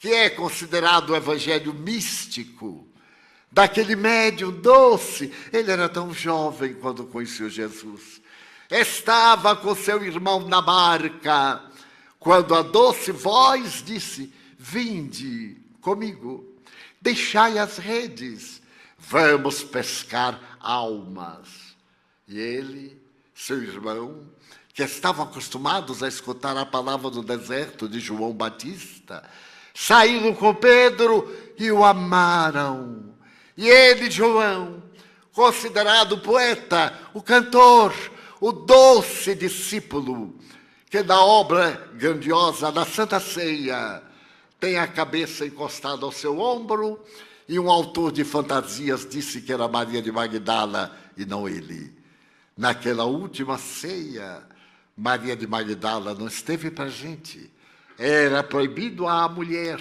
que é considerado o evangelho místico, daquele médium doce. Ele era tão jovem quando conheceu Jesus. Estava com seu irmão na barca, quando a doce voz disse: vinde comigo, deixai as redes, vamos pescar almas. E ele, seu irmão, que estavam acostumados a escutar a palavra do deserto de João Batista, saíram com Pedro e o amaram. E ele, João, considerado o poeta, o cantor, o doce discípulo, que na obra grandiosa da Santa Ceia tem a cabeça encostada ao seu ombro, e um autor de fantasias disse que era Maria de Magdala e não ele. Naquela última ceia, Maria de Magdala não esteve presente. Era proibido à mulher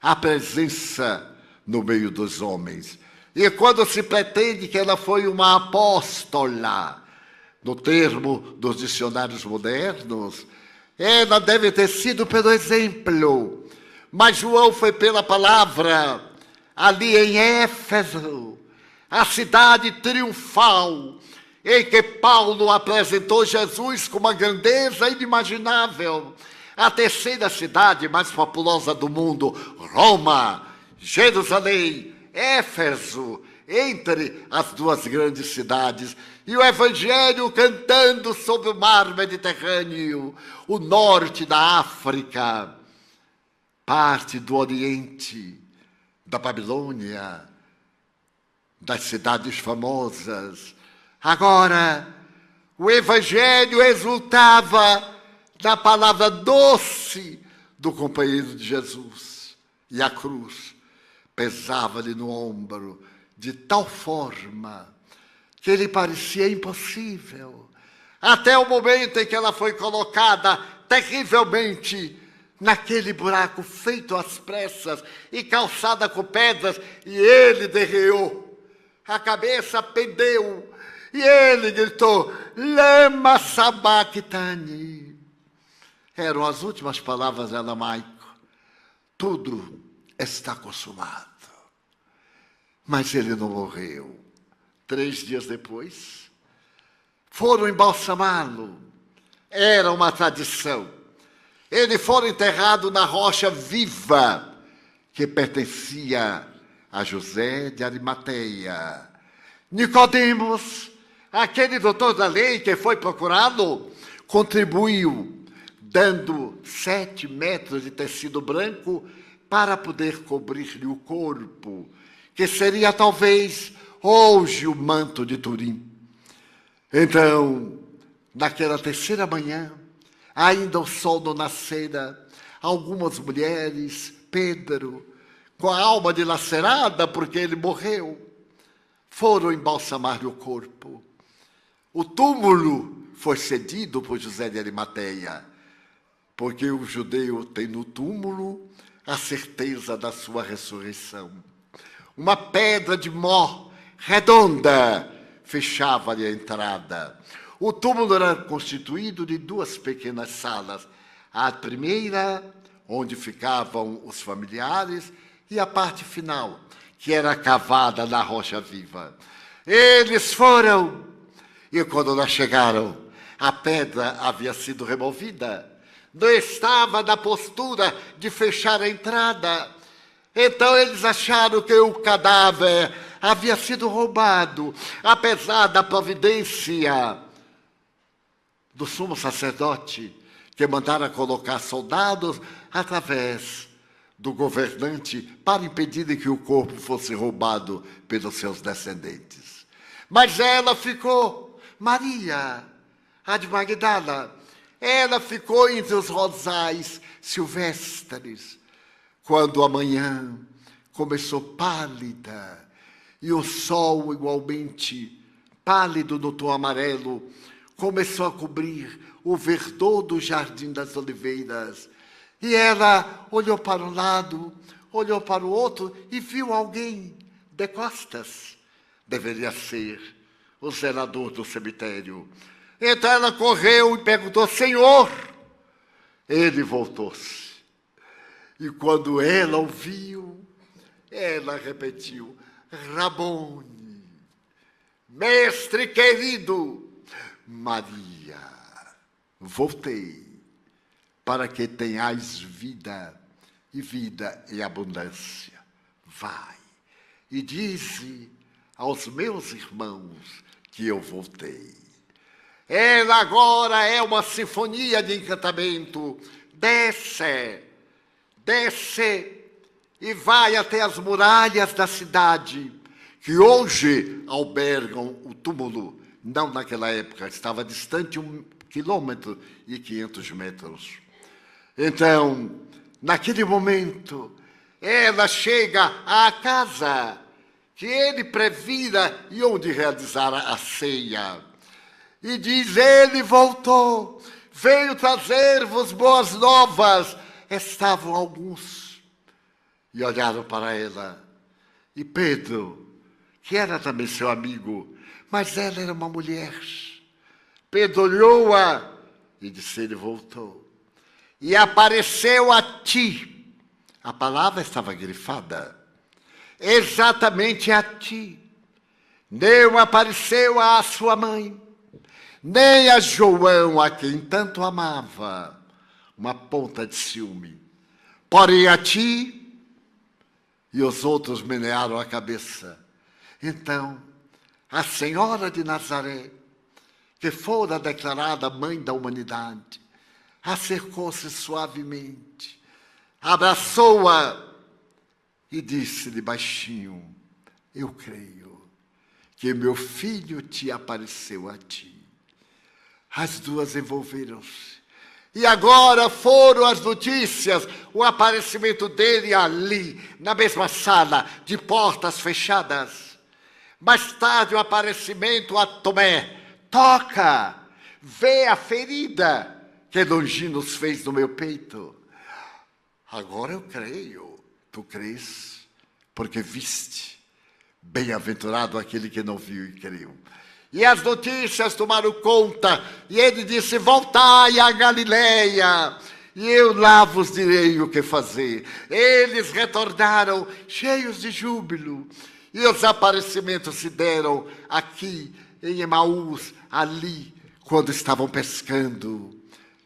a presença no meio dos homens. E quando se pretende que ela foi uma apóstola, no termo dos dicionários modernos, ela deve ter sido pelo exemplo. Mas João foi pela palavra. Ali em Éfeso, a cidade triunfal, em que Paulo apresentou Jesus com uma grandeza inimaginável. A terceira cidade mais populosa do mundo, Roma, Jerusalém, Éfeso, entre as duas grandes cidades, e o Evangelho cantando sobre o mar Mediterrâneo, o norte da África, parte do Oriente, da Babilônia, das cidades famosas. Agora, o Evangelho exultava na palavra doce do companheiro de Jesus, e a cruz pesava-lhe no ombro de tal forma que ele parecia impossível, até o momento em que ela foi colocada terrivelmente naquele buraco feito às pressas e calçada com pedras, e ele derreou, a cabeça pendeu, e ele gritou: lema sabachthani. Eram as últimas palavras em aramaico. Tudo está consumado. Mas ele não morreu. 3 dias depois, foram embalsamá-lo. Era uma tradição. Ele foi enterrado na rocha viva, que pertencia a José de Arimateia. Nicodemos, aquele doutor da lei que foi procurá-lo, contribuiu, dando 7 metros de tecido branco para poder cobrir-lhe o corpo, que seria talvez hoje o manto de Turim. Então, naquela terceira manhã, ainda o sol não nascera, algumas mulheres, Pedro, com a alma dilacerada porque ele morreu, foram embalsamar-lhe o corpo. O túmulo foi cedido por José de Arimateia, porque o judeu tem no túmulo a certeza da sua ressurreição. Uma pedra de mó redonda fechava-lhe a entrada. O túmulo era constituído de 2 pequenas salas. A primeira, onde ficavam os familiares, e a parte final, que era cavada na rocha viva. Eles foram, e quando lá chegaram, a pedra havia sido removida. Não estava na postura de fechar a entrada. Então eles acharam que o cadáver havia sido roubado, apesar da providência do sumo sacerdote, que mandara colocar soldados através do governante para impedirem que o corpo fosse roubado pelos seus descendentes. Mas ela ficou, Maria, a de Magdala, ela ficou entre os rosais silvestres, quando a manhã começou pálida, e o sol igualmente pálido no tom amarelo começou a cobrir o verdor do Jardim das Oliveiras. E ela olhou para um lado, olhou para o outro e viu alguém de costas. Deveria ser o zelador do cemitério. Então ela correu e perguntou: Senhor? Ele voltou-se. E quando ela ouviu, ela repetiu: Rabone, mestre querido, Maria, voltei para que tenhais vida e vida em abundância. Vai e dize aos meus irmãos que eu voltei. Ela agora é uma sinfonia de encantamento. Desce, desce e vai até as muralhas da cidade, que hoje albergam o túmulo. Não naquela época, estava distante 1,5 km. Então, naquele momento, ela chega à casa que ele previra e onde realizara a ceia. E diz, ele voltou, veio trazer-vos boas novas. Estavam alguns e olharam para ela. E Pedro, que era também seu amigo, mas ela era uma mulher. Pedro olhou-a e disse, ele voltou. E apareceu a ti. A palavra estava grifada. Exatamente a ti. Não apareceu à sua mãe, nem a João, a quem tanto amava, uma ponta de ciúme. Porém a ti, e os outros menearam a cabeça. Então, a Senhora de Nazaré, que fora declarada mãe da humanidade, acercou-se suavemente, abraçou-a e disse-lhe baixinho, eu creio que meu filho te apareceu a ti. As duas envolveram-se. E agora foram as notícias, o aparecimento dele ali, na mesma sala, de portas fechadas. Mais tarde o aparecimento a Tomé. Toca, vê a ferida que Longinos fez no meu peito. Agora eu creio. Tu crês, porque viste. Bem-aventurado aquele que não viu e creu. E as notícias tomaram conta, e ele disse, voltai à Galileia, e eu lá vos direi o que fazer. Eles retornaram cheios de júbilo, e os aparecimentos se deram aqui, em Emaús, ali, quando estavam pescando.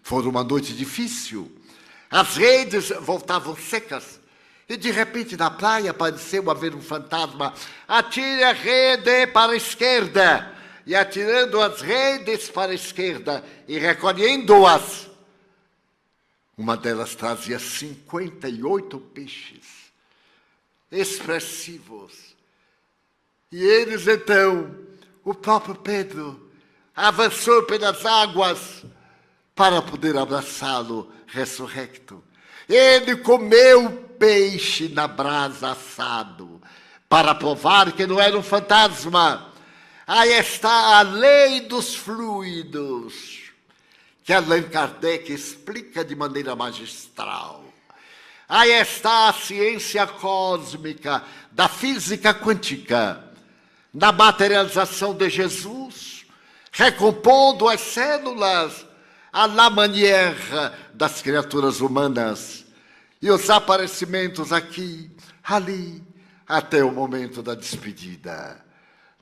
Foi uma noite difícil, as redes voltavam secas, e de repente na praia pareceu haver um fantasma. Atire a rede para a esquerda. E atirando as redes para a esquerda e recolhendo-as, uma delas trazia 58 peixes expressivos. E eles então, o próprio Pedro, avançou pelas águas para poder abraçá-lo ressurrecto. Ele comeu peixe na brasa assado, para provar que não era um fantasma. Aí está a lei dos fluidos, que Allan Kardec explica de maneira magistral. Aí está a ciência cósmica da física quântica, na materialização de Jesus, recompondo as células à la manière das criaturas humanas. E os aparecimentos aqui, ali, até o momento da despedida.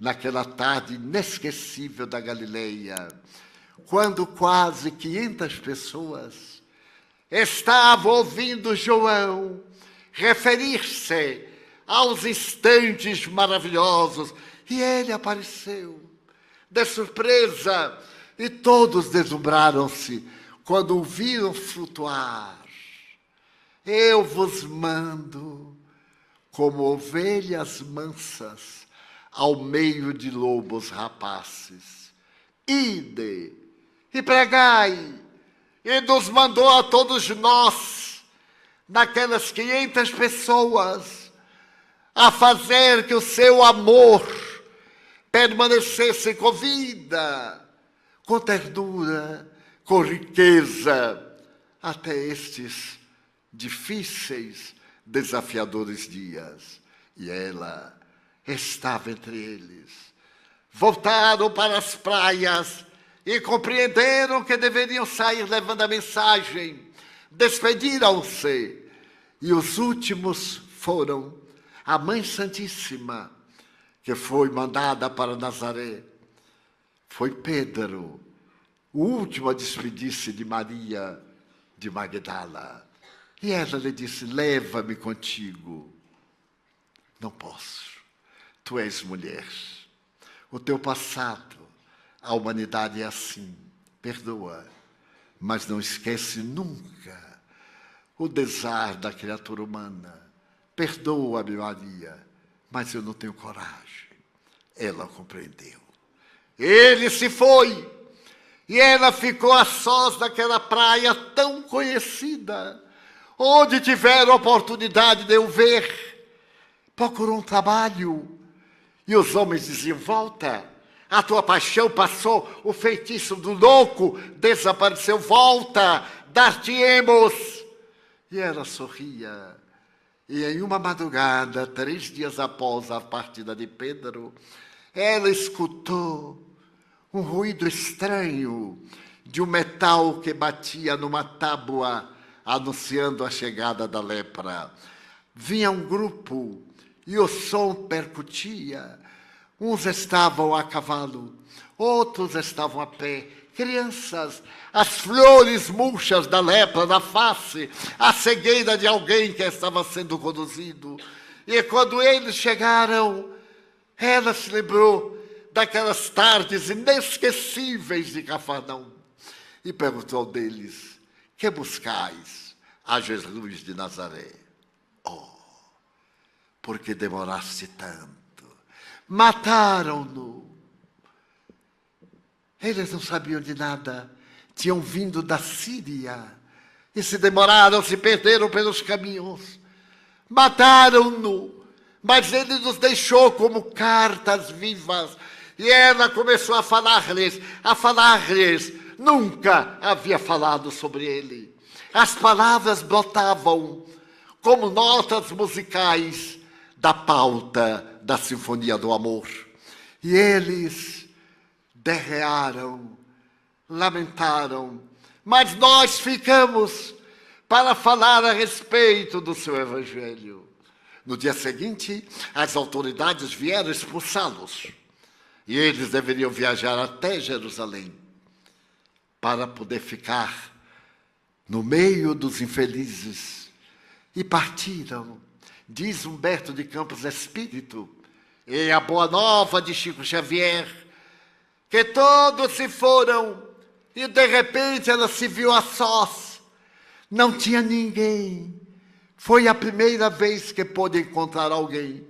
Naquela tarde inesquecível da Galileia, quando quase 500 pessoas estavam ouvindo João referir-se aos instantes maravilhosos, e ele apareceu de surpresa, e todos deslumbraram-se quando o viram flutuar. Eu vos mando como ovelhas mansas ao meio de lobos rapazes. Ide e pregai. E nos mandou a todos nós, naquelas 500 pessoas, a fazer que o seu amor permanecesse com vida, com ternura, com riqueza, até estes difíceis, desafiadores dias. E ela estava entre eles. Voltaram para as praias e compreenderam que deveriam sair levando a mensagem. Despediram-se. E os últimos foram a Mãe Santíssima, que foi mandada para Nazaré. Foi Pedro o último a despedir-se de Maria de Magdala. E ela lhe disse: leva-me contigo. Não posso. Tu és mulher. O teu passado, a humanidade é assim. Perdoa, mas não esquece nunca o desar da criatura humana. Perdoa-me, Maria, mas eu não tenho coragem. Ela compreendeu. Ele se foi. E ela ficou a sós naquela praia tão conhecida, onde tiveram a oportunidade de eu ver. Procurou um trabalho. E os homens diziam: volta, a tua paixão passou, o feitiço do louco desapareceu, volta, dar-te-emos. E ela sorria. E em uma madrugada, 3 dias após a partida de Pedro, ela escutou um ruído estranho de um metal que batia numa tábua, anunciando a chegada da lepra. Vinha um grupo e o som percutia. Uns estavam a cavalo, outros estavam a pé. Crianças, as flores murchas da lepra na face, a cegueira de alguém que estava sendo conduzido. E quando eles chegaram, ela se lembrou daquelas tardes inesquecíveis de Cafarnaum e perguntou deles: que buscais? A Jesus de Nazaré. Oh, por que demoraste tanto? Mataram-no. Eles não sabiam de nada. Tinham vindo da Síria e se demoraram, se perderam pelos caminhos. Mataram-no, mas ele nos deixou como cartas vivas. E ela começou a falar-lhes. Nunca havia falado sobre ele. As palavras brotavam como notas musicais da pauta da Sinfonia do Amor. E eles derrearam, lamentaram, mas nós ficamos para falar a respeito do seu evangelho. No dia seguinte, as autoridades vieram expulsá-los. E eles deveriam viajar até Jerusalém para poder ficar no meio dos infelizes. E partiram. Diz Humberto de Campos Espírito, e a Boa Nova de Chico Xavier, que todos se foram e de repente ela se viu a sós. Não tinha ninguém. Foi a primeira vez que pôde encontrar alguém.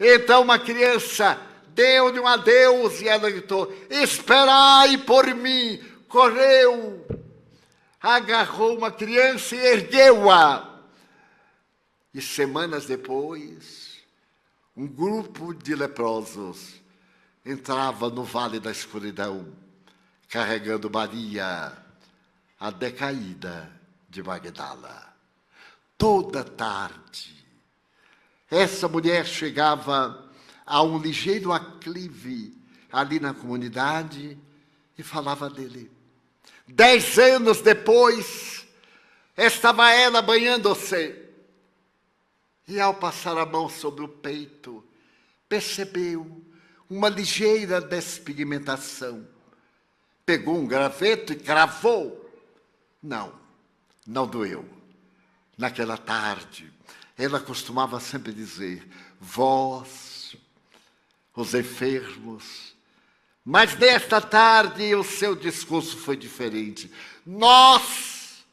Então uma criança deu-lhe um adeus e ela gritou: esperai por mim. Correu, agarrou uma criança e ergueu-a. E semanas depois, um grupo de leprosos entrava no Vale da Escuridão, carregando Maria, a decaída de Magdala. Toda tarde, essa mulher chegava a um ligeiro aclive ali na comunidade e falava dele. 10 anos depois, estava ela banhando-se. E ao passar a mão sobre o peito, percebeu uma ligeira despigmentação. Pegou um graveto e cravou. Não doeu. Naquela tarde, ela costumava sempre dizer: vós, os enfermos. Mas nesta tarde o seu discurso foi diferente. Nós,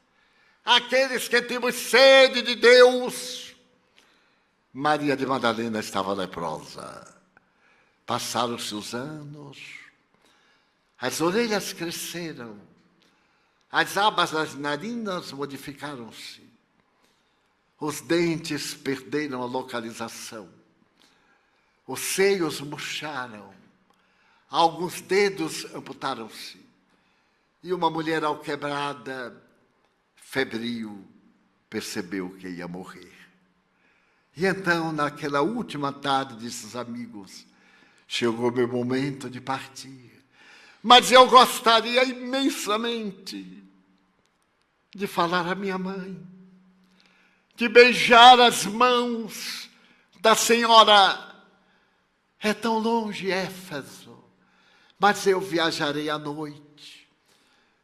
aqueles que temos sede de Deus. Maria de Madalena estava leprosa. Passaram-se os anos, as orelhas cresceram, as abas das narinas modificaram-se, os dentes perderam a localização, os seios murcharam, alguns dedos amputaram-se, e uma mulher alquebrada, febril, percebeu que ia morrer. E então, naquela última tarde, disse aos amigos: chegou meu momento de partir, mas eu gostaria imensamente de falar à minha mãe, de beijar as mãos da senhora. É tão longe Éfeso, mas eu viajarei à noite.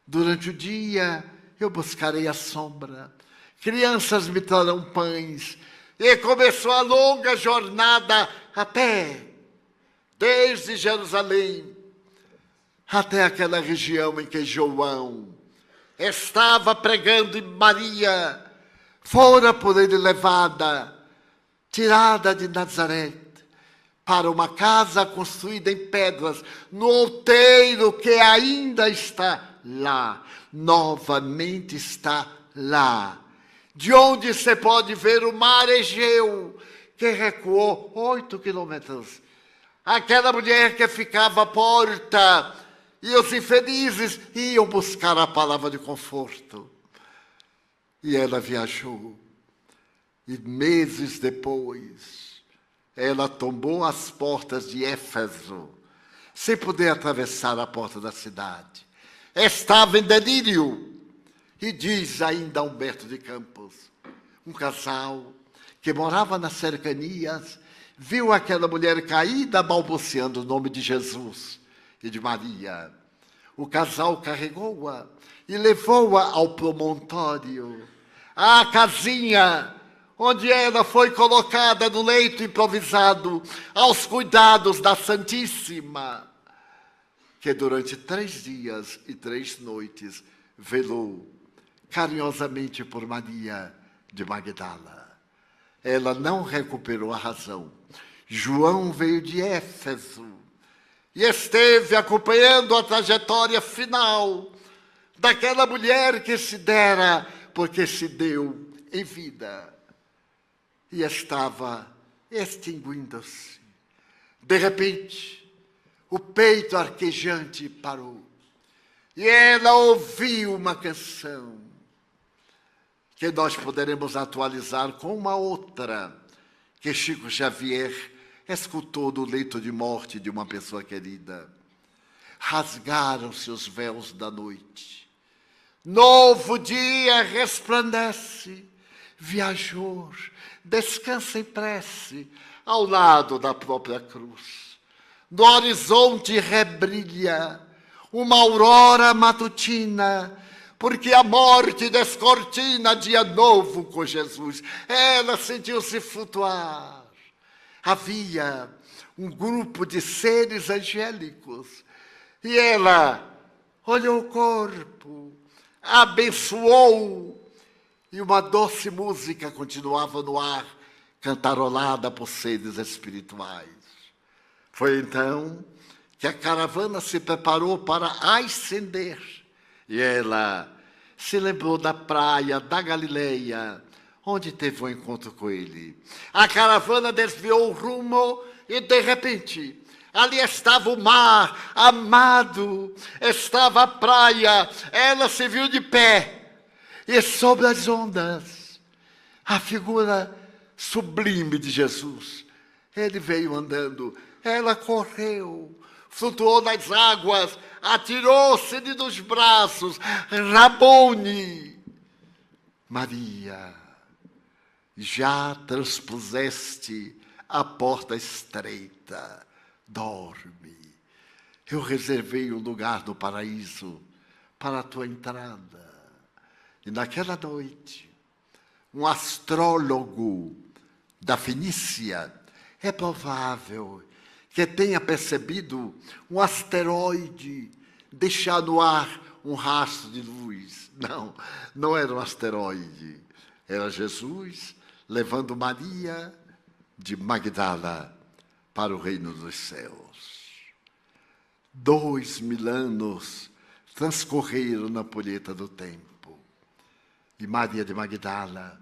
Durante o dia eu buscarei a sombra, crianças me trarão pães, e começou a longa jornada a pé, desde Jerusalém até aquela região em que João estava pregando, e Maria fora por ele levada, tirada de Nazaré, para uma casa construída em pedras, no outeiro que ainda está lá, novamente está lá, de onde você pode ver o mar Egeu, que recuou 8 quilômetros. Aquela mulher que ficava à porta, e os infelizes iam buscar a palavra de conforto. E ela viajou, e meses depois, ela tombou as portas de Éfeso, sem poder atravessar a porta da cidade. Estava em delírio. E diz ainda Humberto de Campos, um casal que morava nas cercanias, viu aquela mulher caída balbuciando o nome de Jesus e de Maria. O casal carregou-a e levou-a ao promontório, à casinha, onde ela foi colocada no leito improvisado, aos cuidados da Santíssima, que durante 3 dias e 3 noites velou carinhosamente por Maria de Magdala. Ela não recuperou a razão. João veio de Éfeso e esteve acompanhando a trajetória final daquela mulher que se dera porque se deu em vida e estava extinguindo-se. De repente, o peito arquejante parou e ela ouviu uma canção que nós poderemos atualizar com uma outra que Chico Xavier escutou do leito de morte de uma pessoa querida. Rasgaram-se os véus da noite. Novo dia resplandece. Viajor, descansa em prece ao lado da própria cruz. No horizonte rebrilha uma aurora matutina, porque a morte descortina dia novo com Jesus. Ela sentiu-se flutuar. Havia um grupo de seres angélicos e ela olhou o corpo, abençoou, e uma doce música continuava no ar, cantarolada por seres espirituais. Foi então que a caravana se preparou para ascender. E ela se lembrou da praia da Galileia, onde teve um encontro com ele. A caravana desviou o rumo e, de repente, ali estava o mar amado, estava a praia. Ela se viu de pé e, sobre as ondas, a figura sublime de Jesus. Ele veio andando, ela correu, flutuou nas águas, atirou-se-lhe nos braços. Rabone, Maria, já transpuseste a porta estreita, dorme. Eu reservei um lugar no paraíso para a tua entrada. E naquela noite, um astrólogo da Fenícia, é provável que tenha percebido um asteroide deixar no ar um rastro de luz. Não, não era um asteroide. Era Jesus levando Maria de Magdala para o reino dos céus. 2000 anos transcorreram na polheta do tempo. E Maria de Magdala,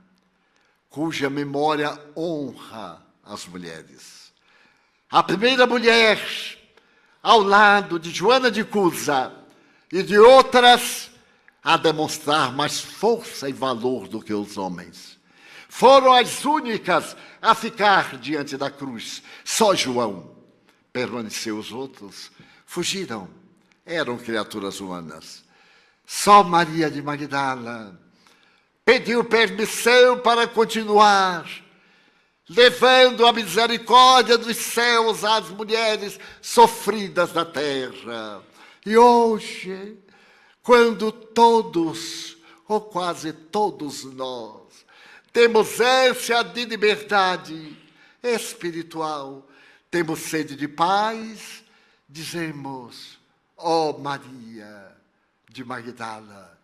cuja memória honra as mulheres, a primeira mulher, ao lado de Joana de Cusa e de outras, a demonstrar mais força e valor do que os homens. Foram as únicas a ficar diante da cruz. Só João permaneceu, os outros fugiram. Eram criaturas humanas. Só Maria de Magdala pediu permissão para continuar, levando a misericórdia dos céus às mulheres sofridas da terra. E hoje, quando todos, ou quase todos nós, temos ânsia de liberdade espiritual, temos sede de paz, dizemos: ó Maria de Magdala,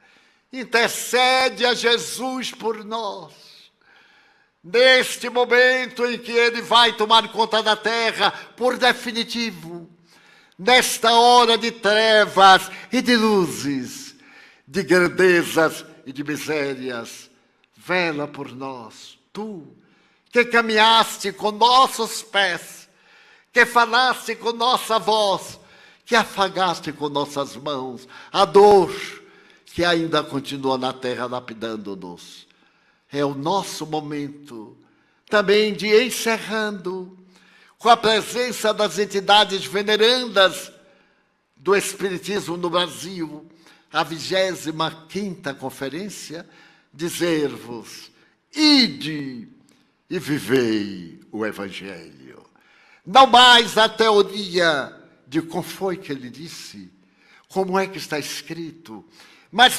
intercede a Jesus por nós. Neste momento em que Ele vai tomar conta da terra por definitivo, nesta hora de trevas e de luzes, de grandezas e de misérias, vela por nós, tu, que caminhaste com nossos pés, que falaste com nossa voz, que afagaste com nossas mãos a dor que ainda continua na terra lapidando-nos. É o nosso momento também de encerrando, com a presença das entidades venerandas do Espiritismo no Brasil, a 25ª conferência, dizer-vos: ide e vivei o Evangelho. Não mais a teoria de como foi que ele disse, como é que está escrito, mas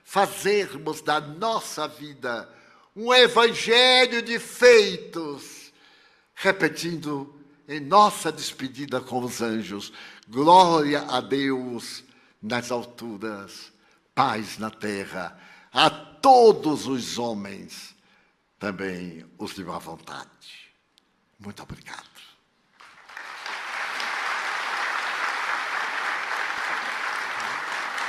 fazermos da nossa vida um evangelho de feitos, repetindo em nossa despedida com os anjos: glória a Deus nas alturas, paz na terra, a todos os homens, também os de má vontade. Muito obrigado.